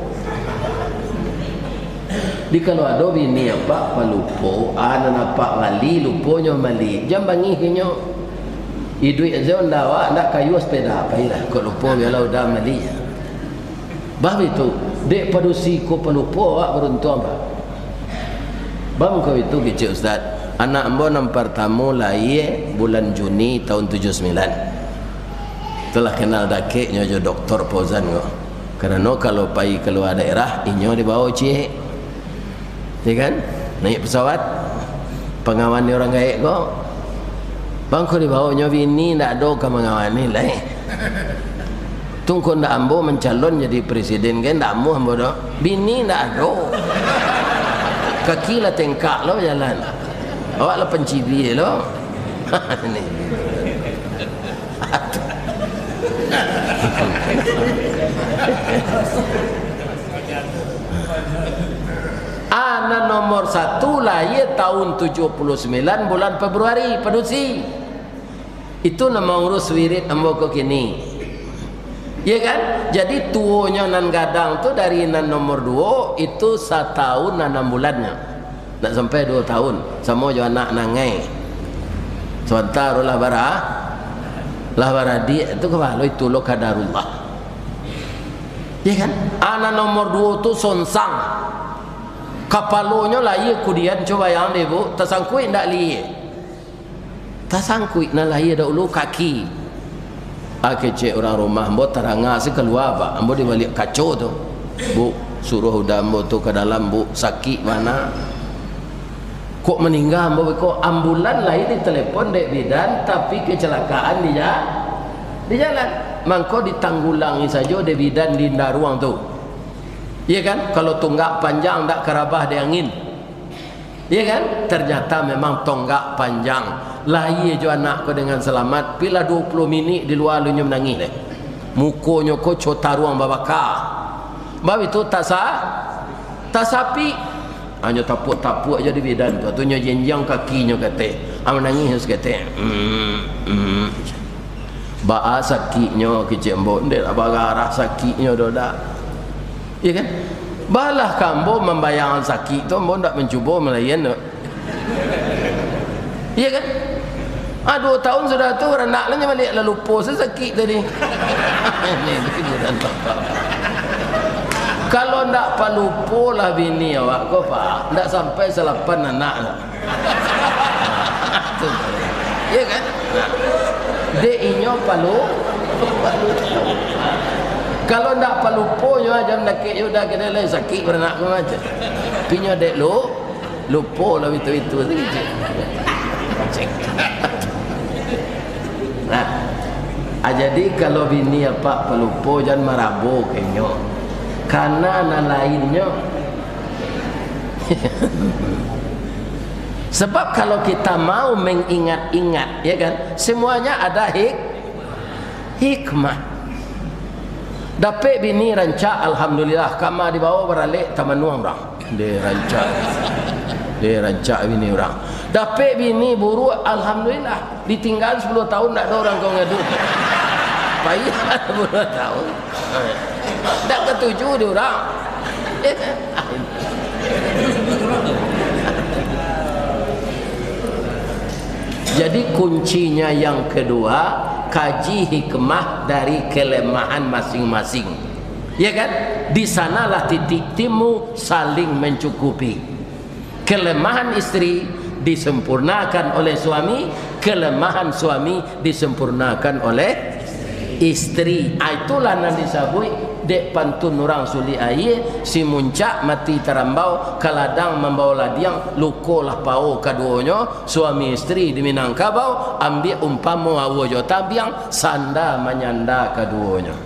Di kalau ada bini apa palupo, anak apa wali luponya mali, jam bangi hinyo. Idui aja ndawa ndak kayu sepeda apa ira, kau lupo kalau dah mali. Bab itu dek padusi ko palupo awak beruntung apa? Bang kau itu kecil Ustaz. Anak ambo nam pertama lahir bulan Juni tahun 79. Telah kenal dakeknya jo Doktor Pozan ko. Karena kalau pai keluar daerah inyo dibawa cik. Ya kan? Naik pesawat pengawan orang gaek kok. Bang ko dibawa nyo bini ndak ada ka mengawani lah. Tunggu ndak ambo mencalon jadi presiden kan ndak ambo dah. Bini ndak ada. Kaki lah tengkak lo jalan. Awak lah pencibi lo. Ni. Anak nomor 1 lahir tahun 79 bulan Februari padusi. Itu nama urus wirid ambo ko kini. Ya kan? Jadi tuonya nan gadang tu dari nan nomor 2 itu 1 tahun 6 bulannya. Tak sampai 2 tahun. Sama jo anak nangai. Sebentar lah bara dia itu kebalo itu lo kadarullah. Ya kan? Anak nomor 2 tu sonsang. Kapalonya lahir kudian coba yang deh bu, tersangkui ndak liye, tersangkui nak lahir dahulu kaki. Kecik orang rumah ambo terangah si keluar pak, ambo dibalik kacau tu, bu suruh udah ambo tu ke dalam bu sakit mana, kok meninggal ambo kok ambulan lahir di telepon dek bidan tapi kecelakaan di jalan, mangko ditanggulangi saja dek bidan di ruang tu. Iya kan? Kalau tonggak panjang tak kerabah di angin. Iya kan? Ternyata memang tonggak panjang. Lahir jo anak ko dengan selamat. Bila 20 minit di luar lu menangis deh. Mukonya ko cota ruang babaka. Bab itu tak sapi. Hanya tapuk-tapuk aja di bidan tu. Atunya jenjang kakinya kata. Menangis kata. Ba sakitnya kecik mbok ndek abarah sakitnya dodak. Ya kan? Balah kambo membayangkan sakit tu ambo ndak mencuba melayan tu. Ya kan? 2 tahun sudah tu anak lah balik lah lupa sakit tadi. Kalau ndak palupo lah bini awak ko pak, ndak sampai 8 anak lah. Ya kan? Dek inyo palu. Kalau ndak palupo nyo jam nakik yo dah kena lain sakit beranak ko macam. Pinyo dek lupo lah itu saja. Nah, jadi kalau bini apa pelupo jangan marabu kenyo. Karena anak lainnya. Sebab kalau kita mau mengingat-ingat, ya kan, semuanya ada hikmah. Dapat bini rancak alhamdulillah, kama dibawa beralik taman nuang orang. Dia rancak bini orang. Dapat bini buruk alhamdulillah, ditinggal 10 tahun tak ada orang kau ngadu. Payah 10 tahun. Tak ketujuh dia orang. Jadi kuncinya yang kedua, kaji hikmah dari kelemahan masing-masing. Ya kan? Di sanalah titik temu saling mencukupi. Kelemahan istri disempurnakan oleh suami, kelemahan suami disempurnakan oleh istri. Itulah yang disebut dek pantun orang suli air, si muncak mati terambau, kaladang membawa ladiang, lukolah pau kaduanya, suami istri di Minangkabau, ambil umpamu awojo tabiang, sanda menyanda kaduanya.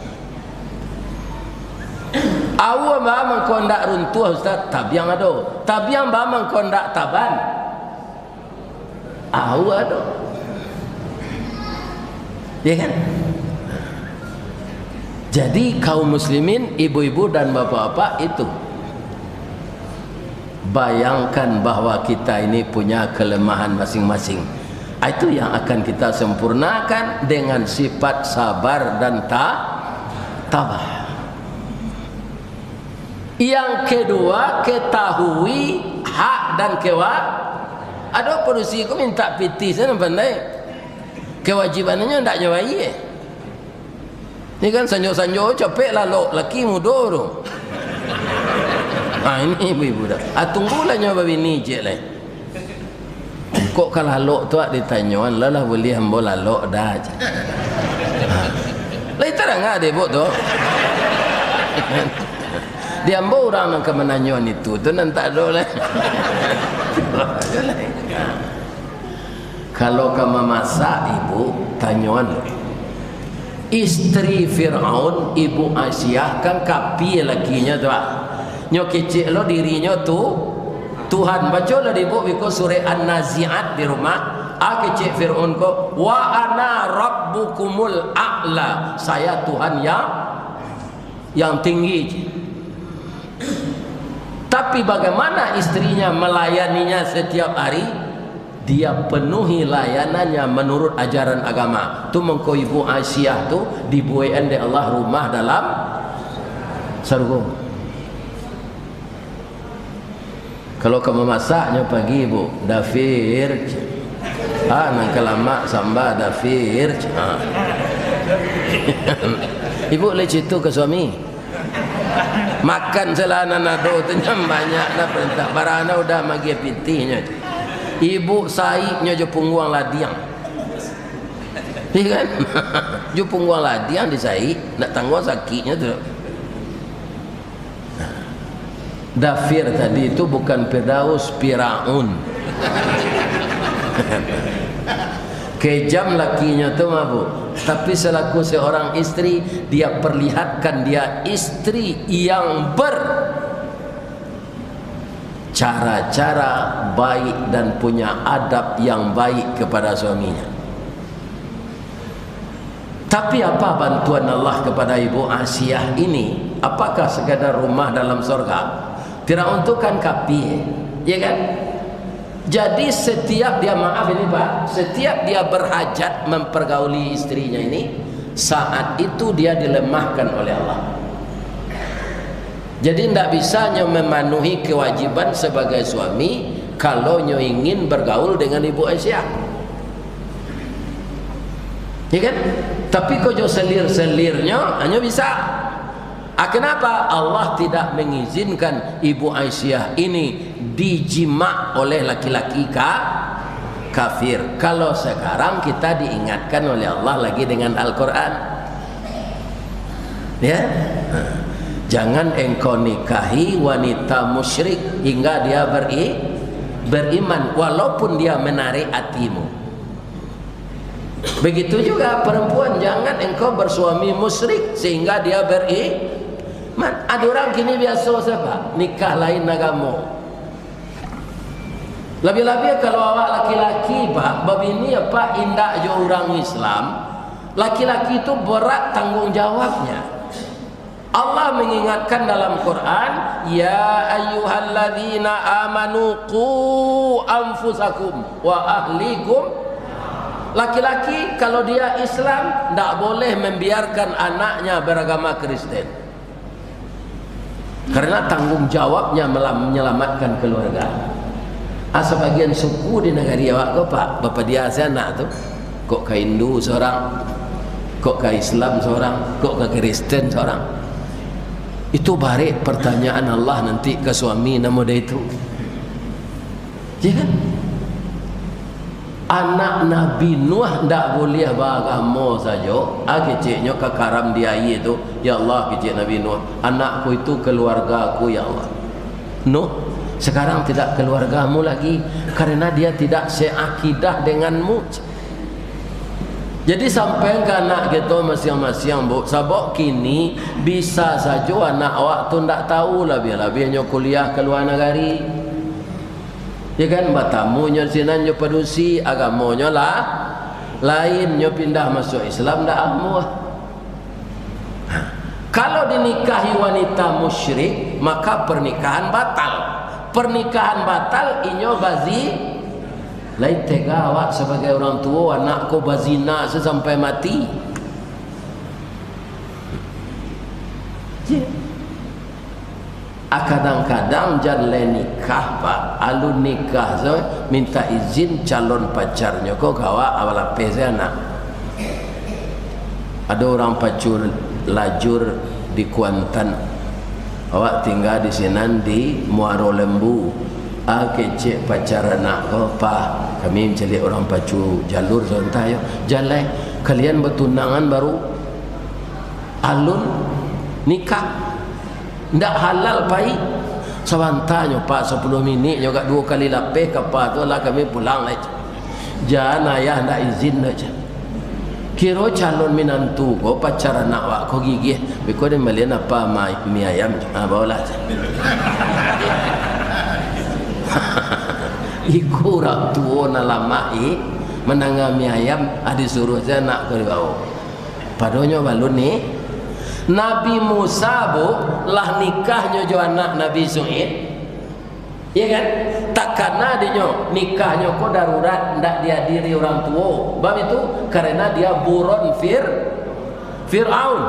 Awo ba mengkondak runtuh Ustaz, tabiang ado. Tabiang ba mengkondak taban. Awo ado. Ya kan? Jadi kaum muslimin, ibu-ibu dan bapak-bapak itu, bayangkan bahwa kita ini punya kelemahan masing-masing. Itu yang akan kita sempurnakan dengan sifat sabar dan tabah. Yang kedua, ketahui hak dan ada polisi ku minta piti sana pandai. Kewajibannya ndak nyawai. Ini kan sanjo-sanjo capek lah lo laki muda tu. Ini ibu-ibu dah. Tunggulah nyoba bini je lah. Kok kalau lo tu ditanyawan lah boleh hamba lalok dah je. Lah itu dah deh bok tu. Dia hamba orang yang kemenanyawan itu tu nanti ada lah. Kalau kamu masak ibu tanyaan lo. Istri Fir'aun, ibu Asyah kan kapi lakinya tu. Nyo kecil lo dirinya tu Tuhan baca lah di buku surah An-Nazi'at di rumah. Kecil Fir'aun ko wa ana rabbukumul a'la, saya Tuhan yang tinggi. Tapi bagaimana istrinya melayaninya setiap hari? Dia penuhi layanannya menurut ajaran agama. Tu mengko ibu Aisyah tu dibuaikan oleh Allah rumah dalam surga. Kalau kamu masaknya pagi ibu, dafir. Nang kelama samba dafir. Ibu le citu ke suami. Makan selana nado tu nyam banyak na perintah. Barana udah magi pitinya. Ibu saiknya je pungguang ladiang. Iya kan? Je pungguang ladiang di saik, nak tangguh sakitnya tu. Dafir tadi itu bukan Firdaus, Firaun. Kejam lakinya tu mabuk. Tapi selaku seorang istri, dia perlihatkan dia istri yang cara-cara baik dan punya adab yang baik kepada suaminya. Tapi apa bantuan Allah kepada ibu Asyah ini? Apakah sekadar rumah dalam surga? Tidak untukkan kapi, ya kan? Jadi setiap dia setiap dia berhajat mempergauli istrinya ini, saat itu dia dilemahkan oleh Allah. Jadi tidak bisa memenuhi kewajiban sebagai suami kalau ingin bergaul dengan ibu Aisyah, ya kan? Tapi kalau selir-selirnya hanya bisa. Kenapa Allah tidak mengizinkan ibu Aisyah ini dijima oleh laki-laki kafir? Kalau sekarang kita diingatkan oleh Allah lagi dengan Al-Quran, ya. Jangan engkau nikahi wanita musyrik hingga dia beriman walaupun dia menarik hatimu. Begitu juga perempuan, jangan engkau bersuami musyrik sehingga dia beriman. Ada orang kini biasa siapa? Nikah lain agama. Lebih-lebih kalau awak laki-laki pak, babini apa indah je orang Islam, laki-laki itu berat tanggung jawabnya. Allah mengingatkan dalam Quran, ya ayyuhalladzina amanu qu anfusakum wa ahlikum. Laki-laki kalau dia Islam tidak boleh membiarkan anaknya beragama Kristen, karena tanggung jawabnya menyelamatkan keluarga. Sebagian suku di negara awak kau pak, bapa dia anak tu, kok ke Hindu seorang, kok ke Islam seorang, kok ke Kristen seorang. Itu balik pertanyaan Allah nanti ke suami nama dia itu. Ya kan? Anak Nabi Nuh ndak boleh beragama saja. Keciknya ke karam dia itu, ya Allah kecik Nabi Nuh, anakku itu keluarga aku ya Allah. Nuh sekarang tidak keluargamu lagi karena dia tidak seakidah denganmu. Jadi sampai ke anak kita masing-masing bu, sabok kini bisa saja anak awak tu ndak tahu lebih-lebihnya kuliah ke luar negeri. Ya kan, batamunya sinan nyo padusi, agamonya lah lain, nyo pindah masuk Islam ndak amu. Kalau dinikahi wanita musyrik maka pernikahan batal. Pernikahan batal inyo bazi lain tega awak sebagai orang tua anak kau bazina sampai mati. Kadang-kadang jangan nikah pak, alun nikah so minta izin calon pacarnya kau kawa awal peze anak. Ada orang pacur lajur di Kuantan, awak tinggal di sini di Muaro Lembu. Kecik pacar anak kau pak, kami mencari orang pacu jalur sontai jalan kalian bertunangan baru alun nikah ndak halal pai sawantanya pak 10 minit juga 2 kali lapeh kapal tu lah kami pulang lah jangan ayah ndak izin aja kira calon minantu kau pacar anak wak kau gigih biko dia melihat apa mi ayam bawalah iku orang tua nalamai menangami ayam disuruh saya nak ke bawah padanya balun ni Nabi Musa bu lah nikahnya jo anak Nabi Su'id ya kan tak karena dia nikahnya kok darurat ndak dihadiri orang tua bab itu karena dia buron Fir'aun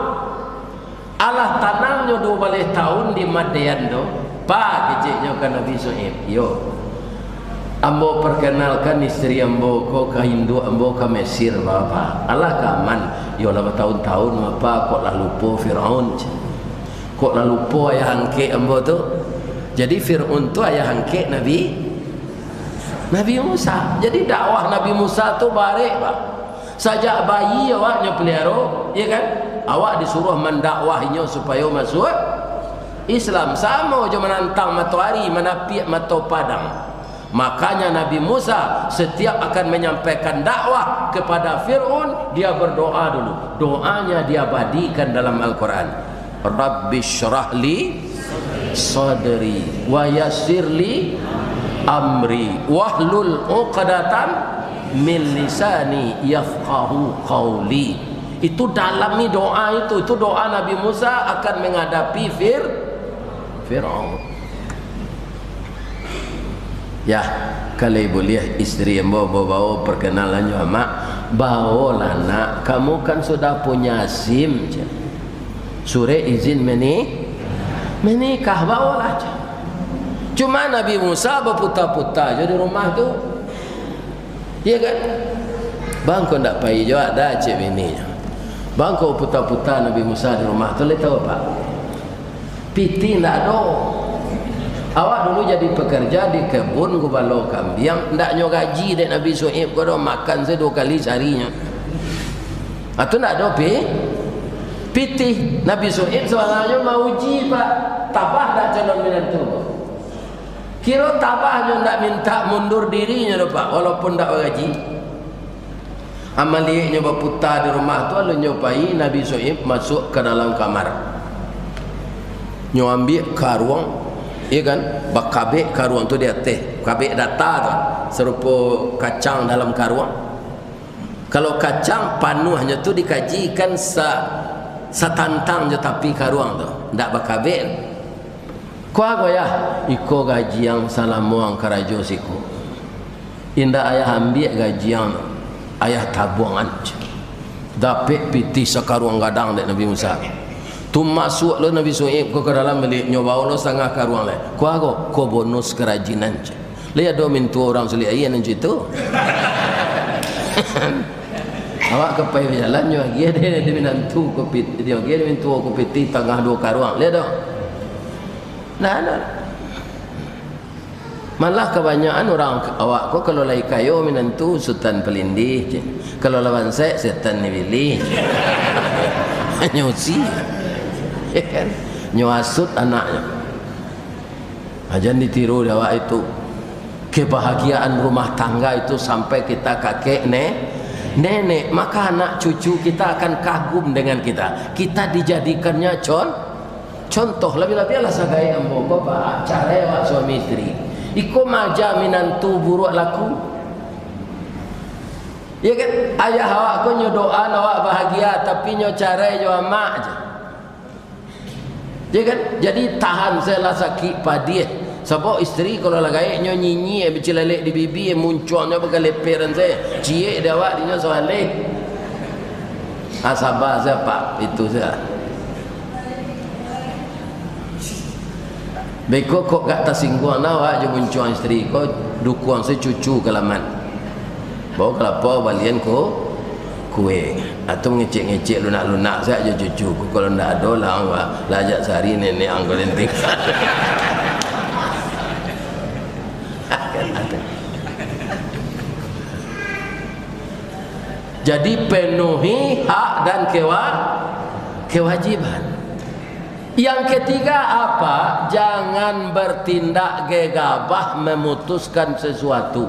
Allah tanamnya 12 tahun di Madian do pak keciknya kan Nabi Su'id yo ambo perkenalkan istri ambo ko ke Hindu ambo ke Mesir bapa Allah kaman yo lah tahun-tahun apa kok lah lupa Fir'aun kok lah lupa ayah hangke ambo tu jadi Fir'aun tu ayah hangke Nabi Musa jadi dakwah Nabi Musa tu barik pak sajak bayi awaknya pelihara ya kan awak disuruh mendakwahinya supaya masuk Islam sama je menantang matahari menapi mata padang. Makanya Nabi Musa setiap akan menyampaikan dakwah kepada Fir'aun dia berdoa dulu. Doanya dia badikan dalam Al-Quran. Rabbi syrah li sadri wa yassir li amri wahlul uqdatan min lisani yafqahu qawli. Itu dalam ni doa itu doa Nabi Musa akan menghadapi Fir'aun. Ya, kalau ibu lihat istri yang bawa perkenalannya mak, bawalah nak, kamu kan sudah punya SIM, sure izin menikah bawalah. Cuma Nabi Musa berputar-putar je di rumah tu, ya kan? Bang kau tak payah juga dah cik bini. Bang kau putar-putar Nabi Musa di rumah tu, lihat tahu apa? Piti tak ada. Awak dulu jadi pekerja di kebun gubalo kambing, ndaknya gaji dek Nabi Su'ib kau dah makan saya 2 kali seharinya. Atau ndak ada pitih Nabi Su'ib soalnya mau uji pak, tabah dak calon menantu. Kira tabahnya ndak minta mundur dirinya dah pak, walaupun ndak gaji. Amalinya berputar di rumah tu lalu nyopai Nabi Su'ib masuk ke dalam kamar. Nyo ambil karuang iya kan, bakabek karuang tu dia teh, kabek data tu serupa kacang dalam karuang. Kalau kacang panuhnya tu dikajikan satantang je tapi karuang tu ndak bakabek. Kau ya, iko gaji yang salamuang karajo siku. Indah ayah ambil gaji yang ayah tabuangan. Dapat piti sekaruang gadang dek Nabi Musa. Tu masuk lo Nabi Su'ib ke dalam bilik nyoba lo setengah karuang le. Ko bonus kerajinan je. Lihat do mintu orang sulit ayan yang situ. Awak kepai berjalan nyo dia dia minantu kopit dia mintu kopit tengah dua karuang. Lihat do. Nah. Malah kebanyakan orang awak ko kalau lai kayo minantu sultan pelindih je. Kalau lawan saya setan ni pilih. Nyusi. Ya kan? Nyuasut anaknya. Jangan ditiru awak itu. Kebahagiaan rumah tangga itu sampai kita kakek nenek, maka anak cucu kita akan kagum dengan kita. Kita dijadikannya contoh. Lebih-lebih lah sagai ambo bapak cara awak suami istri. Iko maja minantu buruk laku. Ya kan? Ayah awak ko nyodoan awak bahagia tapi nyo cara jo amak aja. Ya kan? Jadi tahan saya lah sakit padih. Sebab isteri kalau lagai nyo nyinyi bercelalek di bibi munculnya bergaleperan saya. Cie dia awak dinyo soalek. Sabar saya pak itu saya. Beko kok gak tersinggung awak je muncul isteri ko dukung saya cucu kelaman. Bawa kelapa balian ko kue atau ngecek-ngecek lunak-lunak saja cucu ko kalau ndak ada lah awak lajak sehari nenek anggo lenting. Jadi penuhi hak dan kewajiban. Yang ketiga apa? Jangan bertindak gegabah memutuskan sesuatu.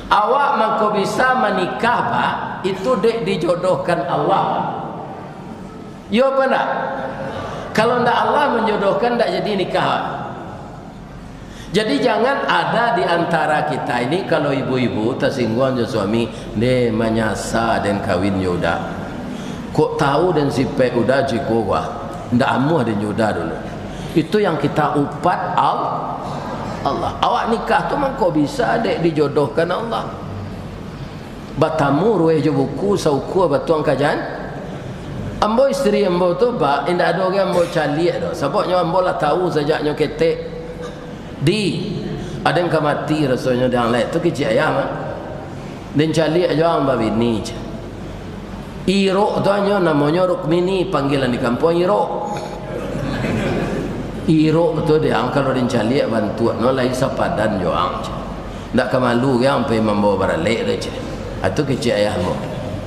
Awak mangko bisa menikah pak, itu dek dijodohkan Allah. Yo benar. Kalau ndak Allah menjodohkan ndak jadi nikah. Jadi jangan ada di antara kita ini kalau ibu-ibu tersinggung je suami de menyasa dan kawin yoda. Kok tahu dan sipe udah jiko wah. Ndak amuh dan yoda dulu. Itu yang kita upat Allah. Awak nikah tu mangko bisa dek dijodohkan Allah. Batamu rueh je buku sauku batuang kajan. Ambo isteri ambo tu ba indak ada orang ambo caliak dah. Sebabnya ambo lah tahu sajaknya ketek. Ada yang mati rasanya yang lain tu kecil ayam dan cari aja orang babini Iro tu hanya namanya Rukmini panggilan di kampung Iro tu dia kalau dia cari bantuan no lain sepadan joang tak kemalu yang sampai membawa baralek tu itu kecil ayam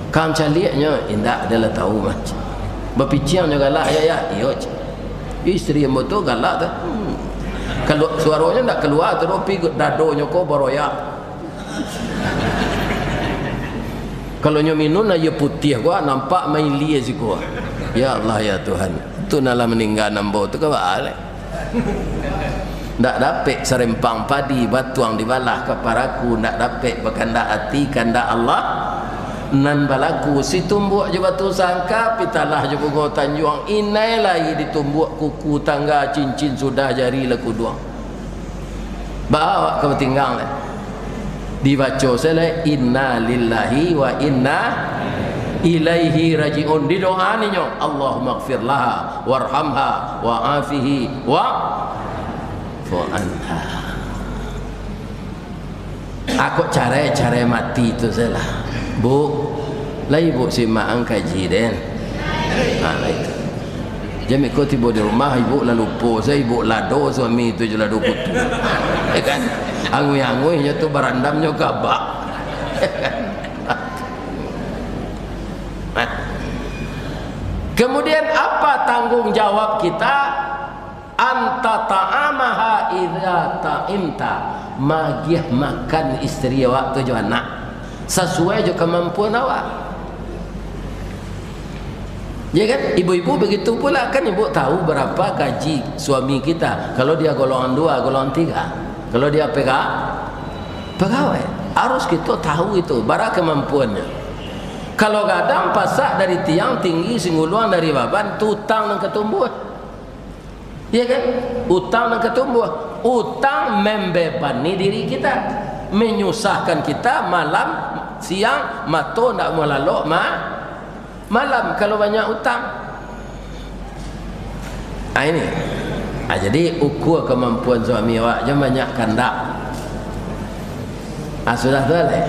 kam cari nya indak adalah tahu macam berpicang juga galak ya iyo isteri yang betul galak tu kalau suaranya tak keluar terus pergi dadonya kau beroyak. Kalau nyo minum aja putih gua nampak main lia si gua. Ya Allah ya Tuhan. Tu nala meninggal nambo tu ke balik. Ndak dapat serempang padi batuang dibalah keparaku ndak dapat berkandak hati kandak Allah nan balaku si tumbuk je batu sangka pitalah je bunga tanjuang inai lagi ditumbuk kuku tangga cincin sudah jari laku dua bawa ke tinggal dibaca saya inna lillahi wa inna ilaihi rajiun di doa ni nyo Allahumma ighfir laha warhamha wa afihi wa anha. Aku cara mati itu salah. Bu, lah ibu si maang kaji den. Lah itu. Jami kau tiba di rumah ibu lalu lupa saya ibu lado suami itu je lado kutu. Kan? Angui-anguinya tu berandamnya gabak. Kemudian apa tanggung jawab kita? Anta ta'amaha idza ta'imta. Magih makan istri awak tu jo anak. Sesuai je kemampuan awak. Ya kan? Ibu-ibu begitu pula kan ibu tahu berapa gaji suami kita. Kalau dia golongan 2, golongan 3. Kalau dia pegawai. Harus kita tahu itu bara kemampuannya. Kalau kadang pasak dari tiang tinggi singuluan dari baban utang dan ketumbuh. Ya kan? Utang dan ketumbuh. Utang membebani diri kita, menyusahkan kita malam siang mato ndak mau lalu malam kalau banyak utang. Ini jadi ukur kemampuan suami awak jangan banyak kandak. Sudah tu lah.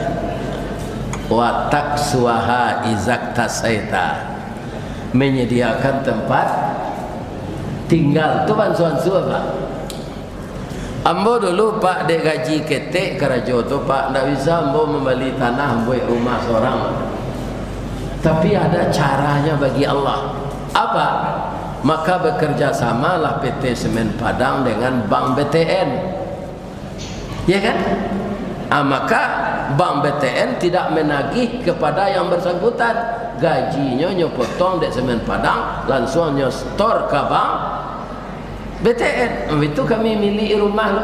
Wa taksuha izak tasaita, menyediakan tempat tinggal tu bansuan apa? Ambo dulu pak dek gaji ketek kerajo tu pak ndak bisa ambo membeli tanah buat rumah seorang. Tapi ada caranya bagi Allah. Apa? Maka bekerja samalah PT Semen Padang dengan Bank BTN. Ya kan? Maka Bank BTN tidak menagih kepada yang bersangkutan. Gajinya nyo potong dek Semen Padang, langsung nyo store ke Bank BTN. Itu kami milik rumah lo.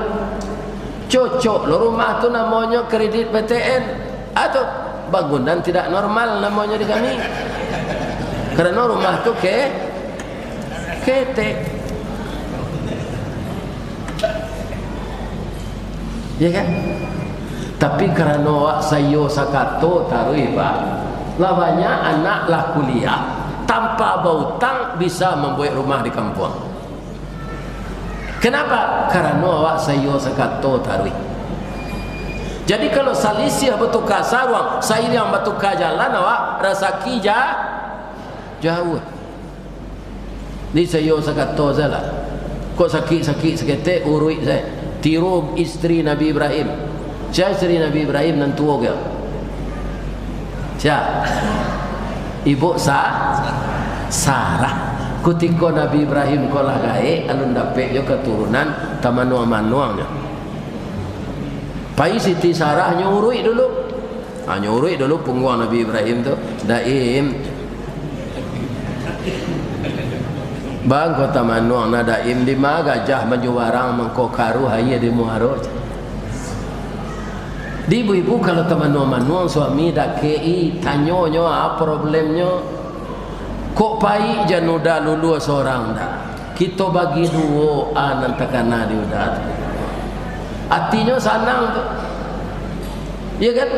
Cocok lo rumah tu namanya kredit BTN. Atau bangunan tidak normal namanya di kami. Karena rumah tu ketek. Ya kan? Tapi karena wak sayo sakato tarui pak, lawanya anak lah kuliah tanpa bautang bisa membuat rumah di kampung. Kenapa? Karena wak sayo sakato tarui. Jadi kalau salisia betukar sarwang, saya yang betukar jalan awak rasaki jauh. Ni sayo sakato salah. Kok sakit seketek urui saya. Tiru istri Nabi Ibrahim. Siapa istri Nabi Ibrahim dan tua ke? Siapa? Ibu Sarah. Ketika Nabi Ibrahim kolah gae, alun dapat jo keturunan tamanuang-manuangnya. Pai Siti Sarah nyurui dulu. Nyurui dulu pungguang Nabi Ibrahim tu. Daim. Bang kota manuang na daim di ma gajah menjuwarang mengkokaru haya di muharoj. Di ibu-ibu kalau teman-teman suami dak kei tanyonyo apa problemnya, kok pai januda lulu seorang dah kita bagi dua nantakana di udah artinya sanang tu ya kan.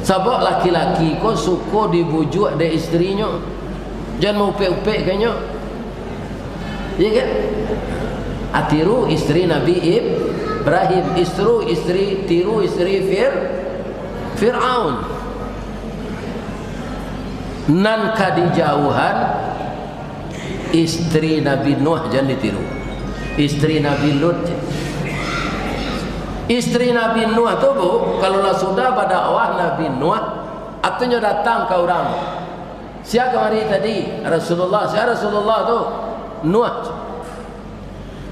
Sabak laki-laki kok suko dibujuk de istrinya, jangan mau upek-upek kayaknya ya kan. Atiru istri Nabi Ibrahim, tiru istri Fir'aun. Nan kadijauhan istri Nabi Nuh jangan ditiru. Istri Nabi Lut. Istri Nabi Nuh tu bu, kalau lah sudah pada awal Nabi Nuh, atunya datang ke orang. Siapa kemari tadi? Rasulullah. Siapa Rasulullah tu? Nuh.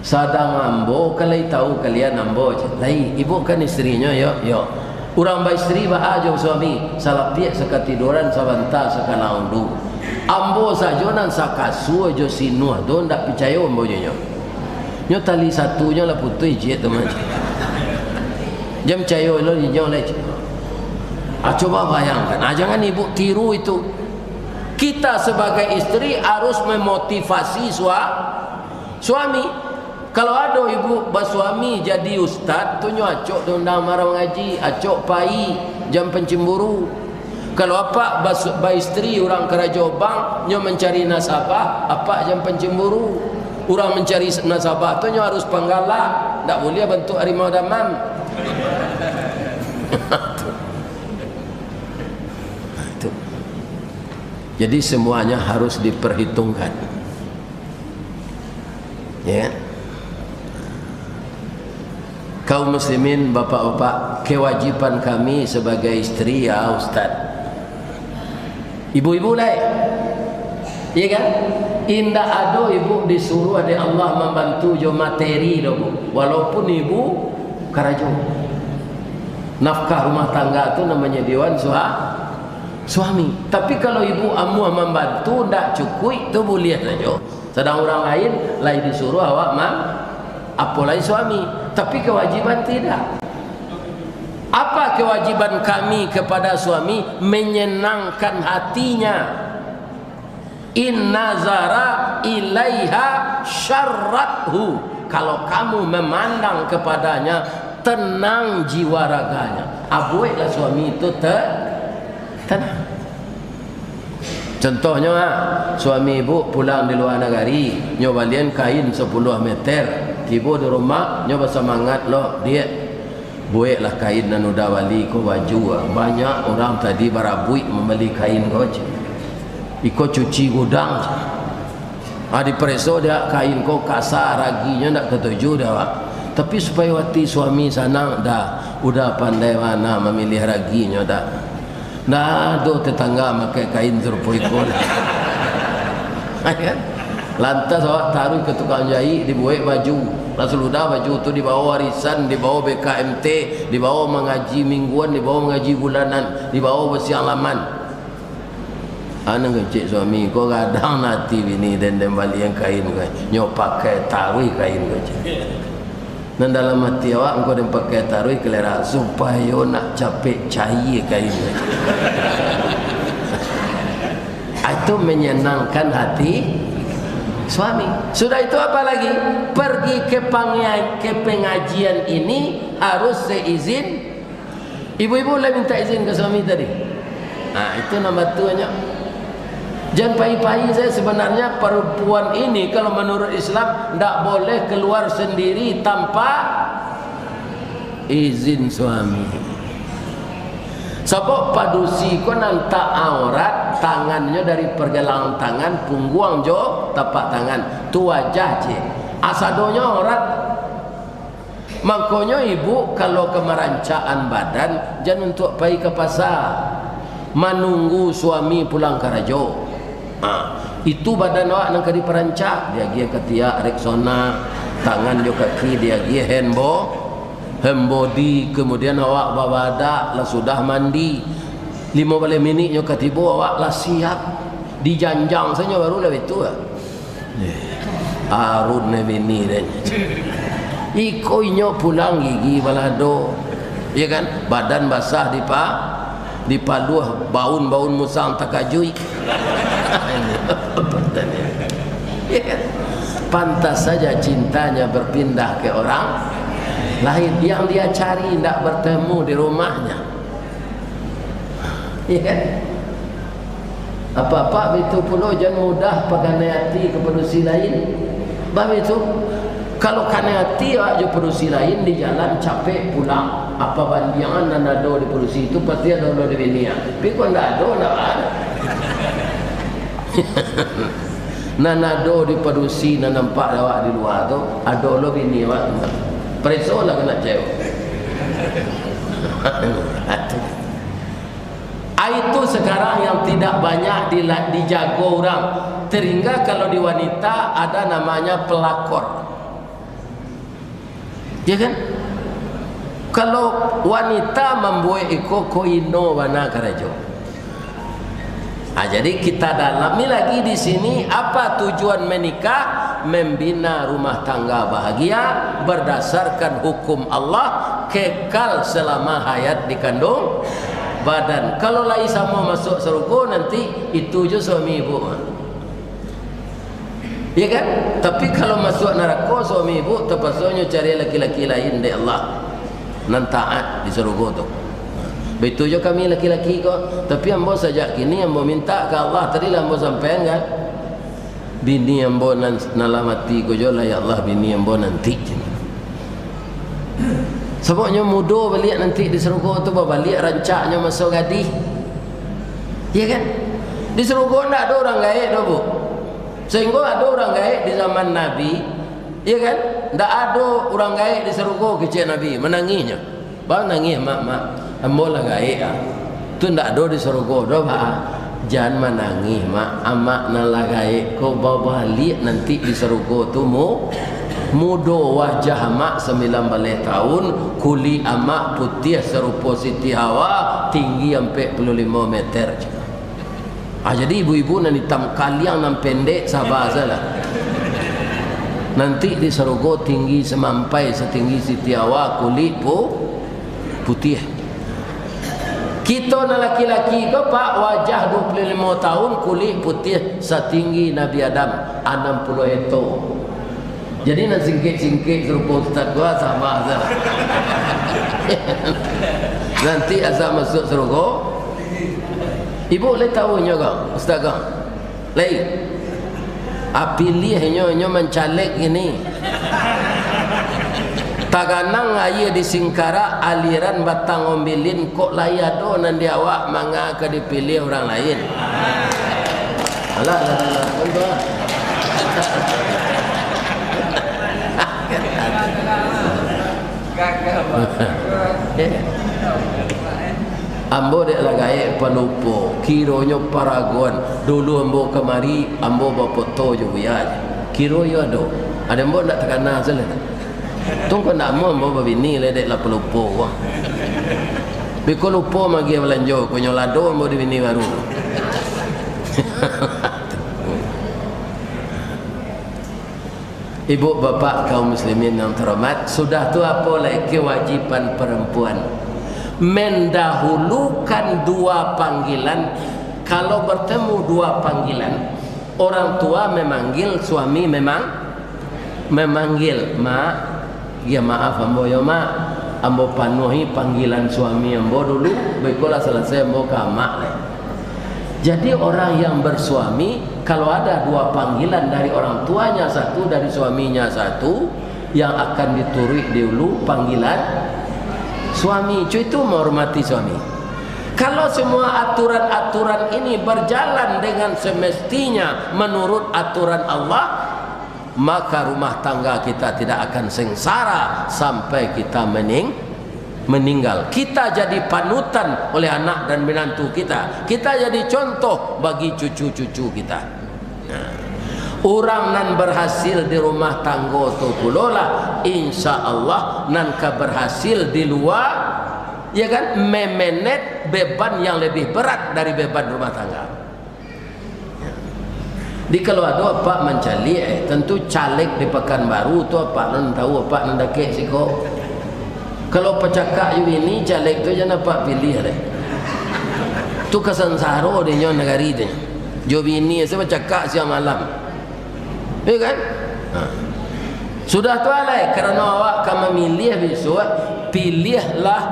Sadang ambo kalai tahu kalian ambo je. Lai ibu kan istrinya yo. Urang ba istri ba ajo suami salapia sakatiduran sabanta sakalaundu. Ambo sajonan sakasu jo sinuh do ndak percaya ambo nyo. Nyo tali satunya lah putui je teman. Jam cayo lo nyo le. Coba bayangkan. Jangan ibu tiru itu. Kita sebagai istri harus memotivasi suami. Kalau ada ibu basuami jadi ustaz tu nyo acok dondang marah ngaji, acok pai jam pencemburu. Kalau apa ba istri orang keraja bang nyo mencari nasabah, apa jam pencemburu. Orang mencari nasabah tu nyo harus panggalak, ndak boleh bentuk harimau damam. Itu. Jadi semuanya harus diperhitungkan. Ya. Kaum muslimin, bapak-bapak, kewajiban kami sebagai istri ya Ustaz. Ibu-ibu lah. Iya kan? Indah ada ibu disuruh ada Allah membantu jo materi do bu. Walaupun ibu karajo. Nafkah rumah tangga tu namanya dewan suami. Tapi kalau ibu amu membantu ndak cukup tu boleh saja. Sedang orang lain disuruh awak apalagi suami, tapi kewajiban tidak. Apa kewajiban kami kepada suami? Menyenangkan hatinya. In nazara ilaiha syarrathu. Kalau kamu memandang kepadanya, tenang jiwa raganya. Abuiklah suami itu tenang. Contohnya suami ibu pulang di luar negeri, nyobalian kain 10 meter. Ibu di rumah nyoba semangat loh dia buatlah kain dan udah wali ko baju. Banyak orang tadi barabui membeli kain ko je. Iko cuci gudang je. Di preso dia kain ko kasar raginya nak ketuju dah wak. Tapi supaya wati suami sana dah udah pandai mana memilih raginya dah. Nah, do tetangga pakai kain serupoi ko. Kan? Lantas awak taruh ke tukang jahit dibuat baju. Lalu sudah baju tu dibawa warisan, dibawa BKMT, dibawa mengaji mingguan, dibawa mengaji bulanan, dibawa bersiang laman. Anak kecil suami kau kadang nanti bini dan balik yang kain kau nyok pakai taruh kain kau. Dan dalam hati awak engkau dan pakai taruh kelera supaya nak capek cair kain kau. Itu menyenangkan hati suami. Sudah itu apa lagi? Pergi ke pengajian ini harus seizin. Ibu-ibu boleh minta izin ke suami tadi. Nah, itu nombor 2-nya. Jangan pahit-pahit saya sebenarnya perempuan ini kalau menurut Islam tidak boleh keluar sendiri tanpa izin suami. Sebab padusi ko nantak aurat tangannya dari pergelangan tangan punggung jo tapak tangan tu wajah je asadonya aurat. Makanya ibu kalau kemerancaan badan jangan untuk pergi ke pasar menunggu suami pulang ke rajo. Itu badan awak nak di perancak dia gia ketiak Rexona tangan jo kaki dia gia handbody kemudian awak babadak lah sudah mandi 15 minit nyo ketibo awak lah siap dijanjang saja baru lah itu arun ne bini dan iko nyo pulang gigi balado ya kan badan basah dipaluh baun musang takajui ya kan pantas saja cintanya berpindah ke orang lain yang dia cari tidak bertemu di rumahnya. Ya kan? Apa-apa itu pula jangan mudah pakai hati kepada si lain. Bab itu kalau kena hati aja perusi lain di jalan capek pulang. Apa bandiangan dan ada di perusi itu pasti ada di dunia. Tapi kalau tidak ada. Nanado di perusi dan nampak awak di luar tu ada lo bini awak. Preso lah kena cewek. Itu sekarang yang tidak banyak dijaga orang. Sehingga kalau di wanita ada namanya pelakor. Ya kan? Kalau wanita membuat iko koino wana karajo. Jadi kita dalami lagi di sini apa tujuan menikah? Membina rumah tangga bahagia berdasarkan hukum Allah kekal selama hayat dikandung badan. Kalau lai sama masuk surga nanti itu je suami ibu. Ya kan? Tapi kalau masuk neraka suami ibu terpaksanya cari laki-laki lain dari Allah. Nan taat di surga tu. Betul je kami laki-laki kok. Tapi ambo saja kini ambo minta ke Allah tadi lah ambo sampai kan. Bini ambo nalamati ko jo lah ya Allah bini ambo nanti. Sebabnya muda balik nanti di surga tu balik rancaknya masuk gadis. Ya kan? Di surga tak ada orang gaib dah bu. Sehingga ada orang gaib di zaman Nabi. Ya kan? Tak ada orang gaib di surga kecil Nabi menangisnya. Bang nangis mak ambo lah gaib ah. Tu tak ada di surga dah bah. Jangan menangis mak amak nala gaib ko balik nanti di surga tu mudo wajah mak 19 tahun kuli amak putih serupa Siti Hawa tinggi sampai 45 meter je. Jadi ibu-ibu nan hitam kaliang nan pendek sabar salah. Nanti di surga tinggi semampai setinggi Siti Hawa kulit putih. Kita na laki-laki ke pak wajah 25 tahun kulit putih setinggi Nabi Adam 60 hektar. Jadi nak singkit-singkit serupa ustaz gua sama azab. Nanti azab masuk surga. Ibu boleh tahu nya kau ustaz kau. Lain. Pilihnya mencalek ini. taganang aye di Singkara aliran batang ombilin kok layado nan dia awak manga ke dipilih orang lain. Alah tuan. Ambo dek lagai pelupo kironyo paragon dulu ambo kemari ambo bapoto juga ya kiroyo ada ambo nak terkena salah tunggu nak mau ambo babini ledek la pelupo wah biko lupo magi belanjo konyo lado ambo di bini baru. Ibu bapak kaum muslimin yang terhormat, sudah tu apa lagi kewajiban perempuan? Mendahulukan dua panggilan. Kalau bertemu dua panggilan, orang tua memanggil, suami memanggil. Mak, ya maaf ambo ya mak, ambo panuhi panggilan suami ambo dulu, baiklah selesai ambo ke mak. Jadi orang yang bersuami, kalau ada dua panggilan dari orang tuanya satu, dari suaminya satu, yang akan diturut dulu panggilan suami. Cuy itu menghormati suami. Kalau semua aturan-aturan ini berjalan dengan semestinya menurut aturan Allah, maka rumah tangga kita tidak akan sengsara sampai kita meninggal. Kita jadi panutan oleh anak dan menantu kita. Kita jadi contoh bagi cucu-cucu kita. Orang nan berhasil di rumah tangga tu pulola, insya Allah nan berhasil di luar, ya kan, memenet beban yang lebih berat dari beban rumah tangga. Di kalau ada apa mencali, tentu caleg di Pekanbaru tu apa nan tahu apa nan dakek siko. Kalau pecakak ini caleg tu jangan apa pilih deh. Tu kesansaro dia nyon negari dia. Jo bini saya pecakak siang malam. Ya kan? Sudah tu alai kerana awak akan memilih besok, pilihlah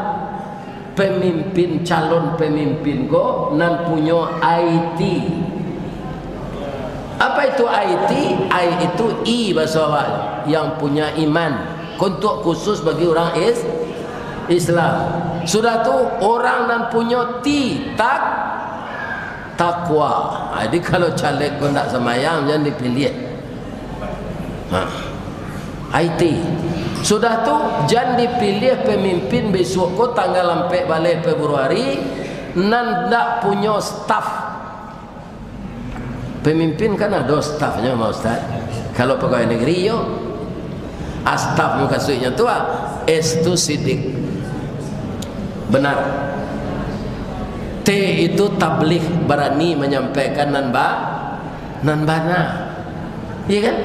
pemimpin, calon pemimpin ko nan punya IT. Apa itu IT? I itu I bahasa awak yang punya iman. Untuk khusus bagi orang Islam. Sudah tu orang dan punya takwa. Jadi kalau caleg kau nak semayang jangan dipilih. IT. Sudah tu jangan dipilih pemimpin besok kau tanggal 4 balik Februari nan tak punya staff. Pemimpin kan ada staffnya mau Ustaz. Kalau pegawai negeri yo astaf mukasuknya tua estu sidik benar. T itu tabligh, berani menyampaikan nan bana, iya kan,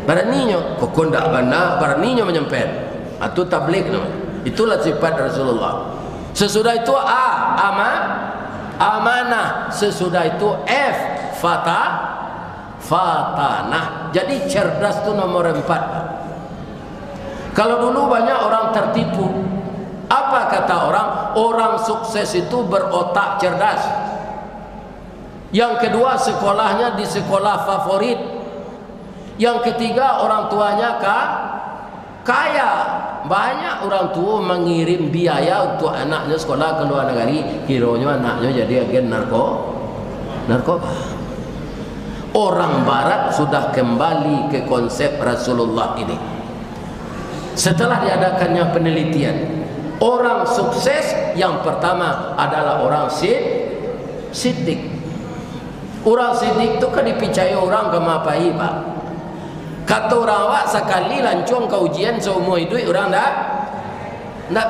beraninya kok ndak bana, beraninya menyampaikan atau tabligh namanya. Itulah sifat Rasulullah. Sesudah itu A amanah, sesudah itu F fatanah. Jadi cerdas itu nomor 4. Kalau dulu banyak orang tertipu. Apa kata orang? Orang sukses itu berotak cerdas. Yang kedua, sekolahnya di sekolah favorit. Yang ketiga, orang tuanya kaya. Banyak orang tua mengirim biaya untuk anaknya sekolah ke luar negeri. Kiranya anaknya jadi agen narkoba. Orang barat sudah kembali ke konsep Rasulullah ini. Setelah diadakannya penelitian, orang sukses yang pertama adalah orang siddiq. Orang siddiq itu kan dipercaya orang kemapai pak. Kata orang awak sekali lancung ke ujian seumur hidup orang tak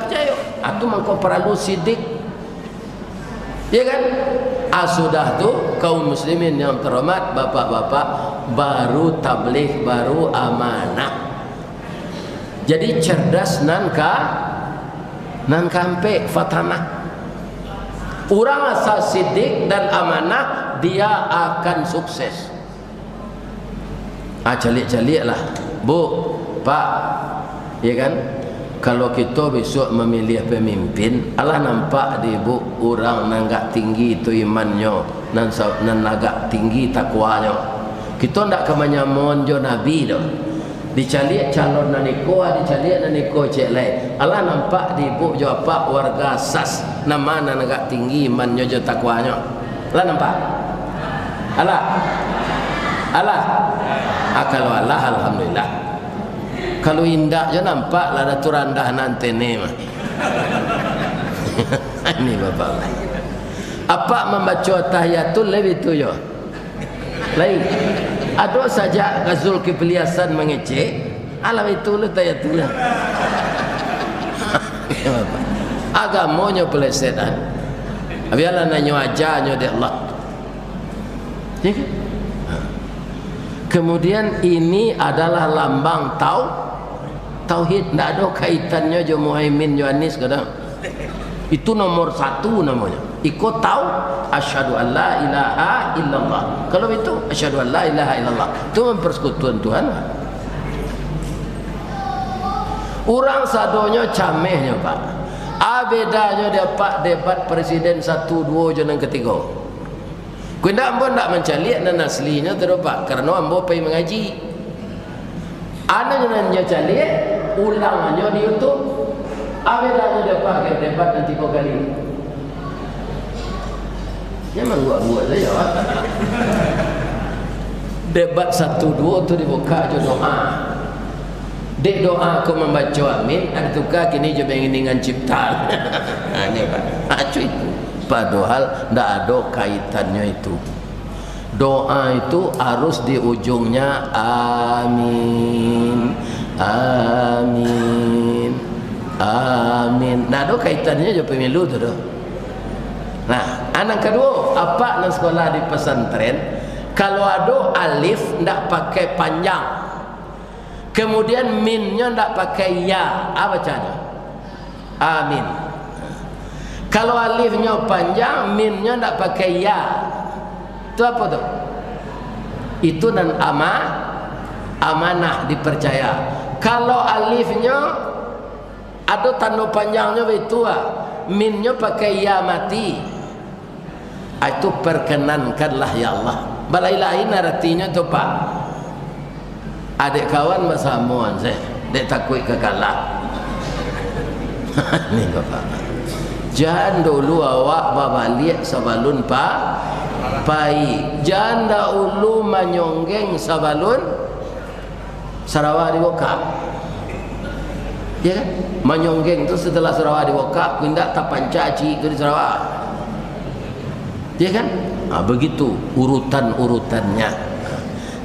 percaya. Itu mengkau perlu siddiq, ya kan? Sudah tu kaum muslimin yang terhormat, bapak-bapak, baru tabligh, baru amanah. Jadi cerdas nan kampe fatanah. Orang asal siddiq dan amanah, dia akan sukses. Calik-calik lah bu, pak, ya kan? Kalau kita besok memilih pemimpin, Allah nampak di bu orang nanggak tinggi itu imannya, nan agak tinggi takwanya. Kita ndak kemanyamun jo Nabi dah. dicaliak calon naniko, dicaliak naniko cek lai. Allah nampak di ibu jo apa warga sas nama nagak tinggi man jo takwanya. Allah nampak. Allah. Kalau Allah alhamdulillah. Kalau indah je nampak lah ada turandah nanti ni mah. Ini bapak. Apa membaca tahiyatul lebih tu yo. Lain. Ada saja Zulkifli Hasan mengecek. Alam itu lu tahiyatul. Agamanya pelesetan. Biarlah nanya ajarnya dari Allah. Ya kan? Kemudian ini adalah lambang tauhid, tidak ada kaitannya jo Muhaimin jo Anies kadang. Itu nomor 1 namanya. Ikut tahu asyhadu an la ilaha illallah. Kalau itu asyhadu an la ilaha illallah, itu mempersekutukan Tuhan. Orang sadonya camehnya Pak. Bedanya dapat debat presiden 1, 2 je nang ketiga. Kena ambo nak mencaliak dan aslinya terdapat karena ambo pergi mengaji. Ana nanya caliak ulangannya di YouTube. Bedanya dapat debat nanti 3 kali. Memang buat saja. Debat 1, 2 tu dibuka je doa. Dek doa aku membaca amin, ada tukar kini je dengan ciptaan. Ini Pak. Acu itu. Padahal tidak ada kaitannya itu. Doa itu harus di ujungnya amin, amin, amin. Tidak ada kaitannya je pemilu tu dah. Nah, anak kedua, apa nak sekolah di pesantren? Kalau ada alif tidak pakai panjang, kemudian minnya tidak pakai ya, apa bacanya? Amin. Kalau alifnya panjang, minnya tidak pakai ya, itu apa tu? Itu dan amanah dipercaya. Kalau alifnya ada tanda panjangnya itu, minnya pakai ya mati, itu perkenankanlah ya Allah. Balai lain artinya tu Pak. Adik kawan bersamaan saya, dek takut kekalah. Ini Bapak. Jangan dulu awak babalik sabalun pai. Jangan dahulu menyonggeng sabalun Sarawak dibokap. Ya kan? Menyonggeng itu setelah Sarawak dibokap, pindah tapancaci itu di Sarawak. Ya kan? Nah, begitu urutan-urutannya.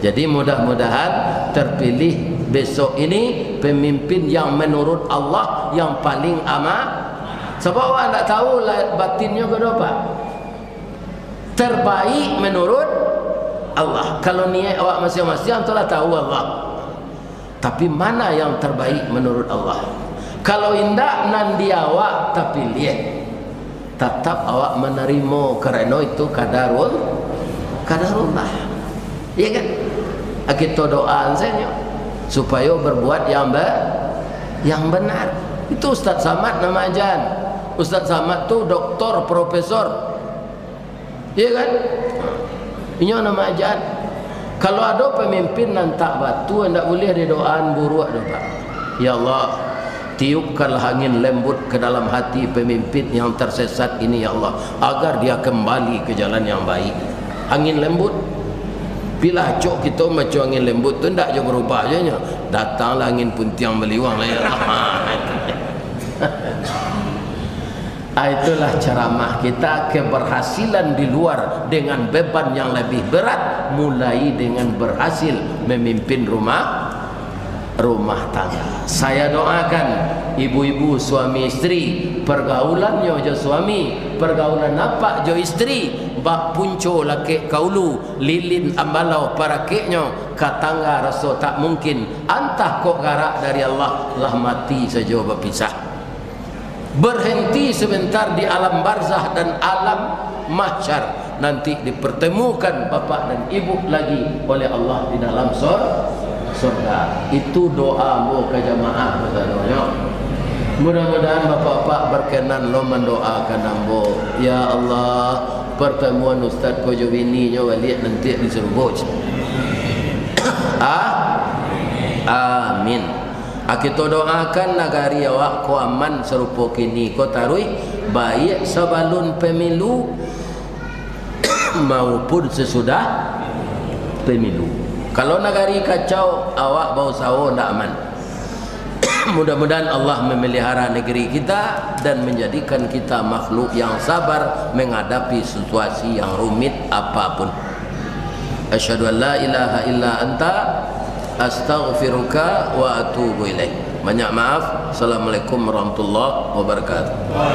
Jadi mudah-mudahan terpilih besok ini pemimpin yang menurut Allah yang paling aman. Sebab awak tak tahu lah batinnya berapa. Terbaik menurut Allah. Kalau niat awak masing-masing telah tahu Allah. Tapi mana yang terbaik menurut Allah? Kalau indah nanti awak tapi lihat, tetap awak menerima kerana itu kadarullah. Ya kan? Kita doa saja supaya berbuat yang benar. Itu Ustaz Samad nama ajan. Ustaz Samad tu doktor, profesor. Ya kan? Ini nama ajan. Kalau ada pemimpin nantak batu, tidak boleh didoaan buruk dah Pak. Ya Allah, tiupkanlah angin lembut ke dalam hati pemimpin yang tersesat ini ya Allah, agar dia kembali ke jalan yang baik. Angin lembut. Bila cok kita macam angin lembut tu tidak je berubah je nya. Datanglah angin puntiang meliwang lah ya. Itulah ceramah kita, keberhasilan di luar dengan beban yang lebih berat, mulai dengan berhasil memimpin rumah tangga. Saya doakan ibu-ibu suami istri, pergaulannya jo suami, pergaulan apa jo istri, bak punco laki kaulu, lilin ambalau para keknya, katangga rasa tak mungkin, antah kok garak dari Allah, lah mati saja berpisah. Berhenti sebentar di alam barzah dan alam mahsyar, nanti dipertemukan bapak dan ibu lagi oleh Allah di dalam surga. Itu doamu ke jamaah berdoa. Mudah-mudahan bapak-bapak berkenan lo mendoakan ambo. Ya Allah, pertemuan Ustaz Pojobini nya wali nanti di surga. Amin. Kita doakan negari awak ko aman serupa kini ko tarui baik sebelum pemilu maupun sesudah pemilu. Kalau negari kacau awak bau sawo ndak aman. Mudah-mudahan Allah memelihara negeri kita dan menjadikan kita makhluk yang sabar menghadapi situasi yang rumit apapun. Asyhadu an la ilaha illa anta astaghfiruka wa atubu ilaik. Banyak maaf. Assalamualaikum warahmatullahi wabarakatuh.